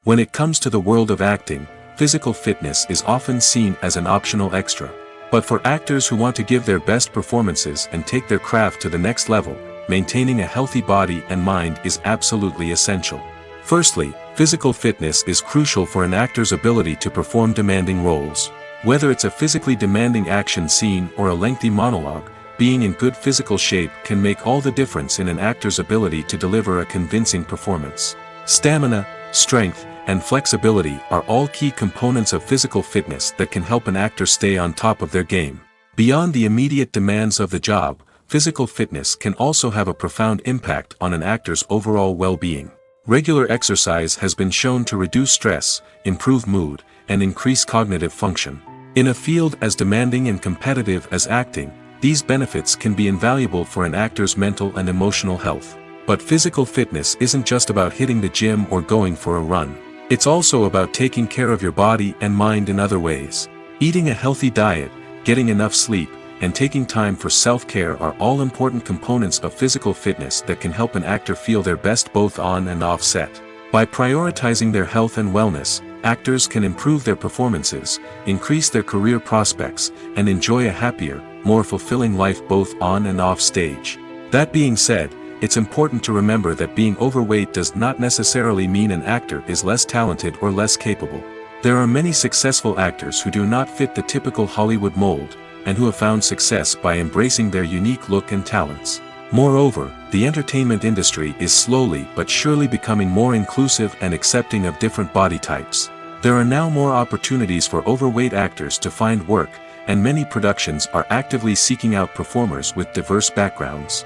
When it comes to the world of acting, physical fitness is often seen as an optional extra. But for actors who want to give their best performances and take their craft to the next level, maintaining a healthy body and mind is absolutely essential. Firstly, physical fitness is crucial for an actor's ability to perform demanding roles. Whether it's a physically demanding action scene or a lengthy monologue, being in good physical shape can make all the difference in an actor's ability to deliver a convincing performance. Stamina, strength, and flexibility are all key components of physical fitness that can help an actor stay on top of their game. Beyond the immediate demands of the job, physical fitness can also have a profound impact on an actor's overall well-being. Regular exercise has been shown to reduce stress, improve mood, and increase cognitive function. In a field as demanding and competitive as acting, these benefits can be invaluable for an actor's mental and emotional health. But physical fitness isn't just about hitting the gym or going for a run. It's also about taking care of your body and mind in other ways. Eating a healthy diet, getting enough sleep, and taking time for self-care are all important components of physical fitness that can help an actor feel their best both on and off set. By prioritizing their health and wellness, actors can improve their performances, increase their career prospects, and enjoy a happier, more fulfilling life both on and off stage. That being said, it's important to remember that being overweight does not necessarily mean an actor is less talented or less capable. There are many successful actors who do not fit the typical Hollywood mold, and who have found success by embracing their unique look and talents. Moreover, the entertainment industry is slowly but surely becoming more inclusive and accepting of different body types. There are now more opportunities for overweight actors to find work, and many productions are actively seeking out performers with diverse backgrounds.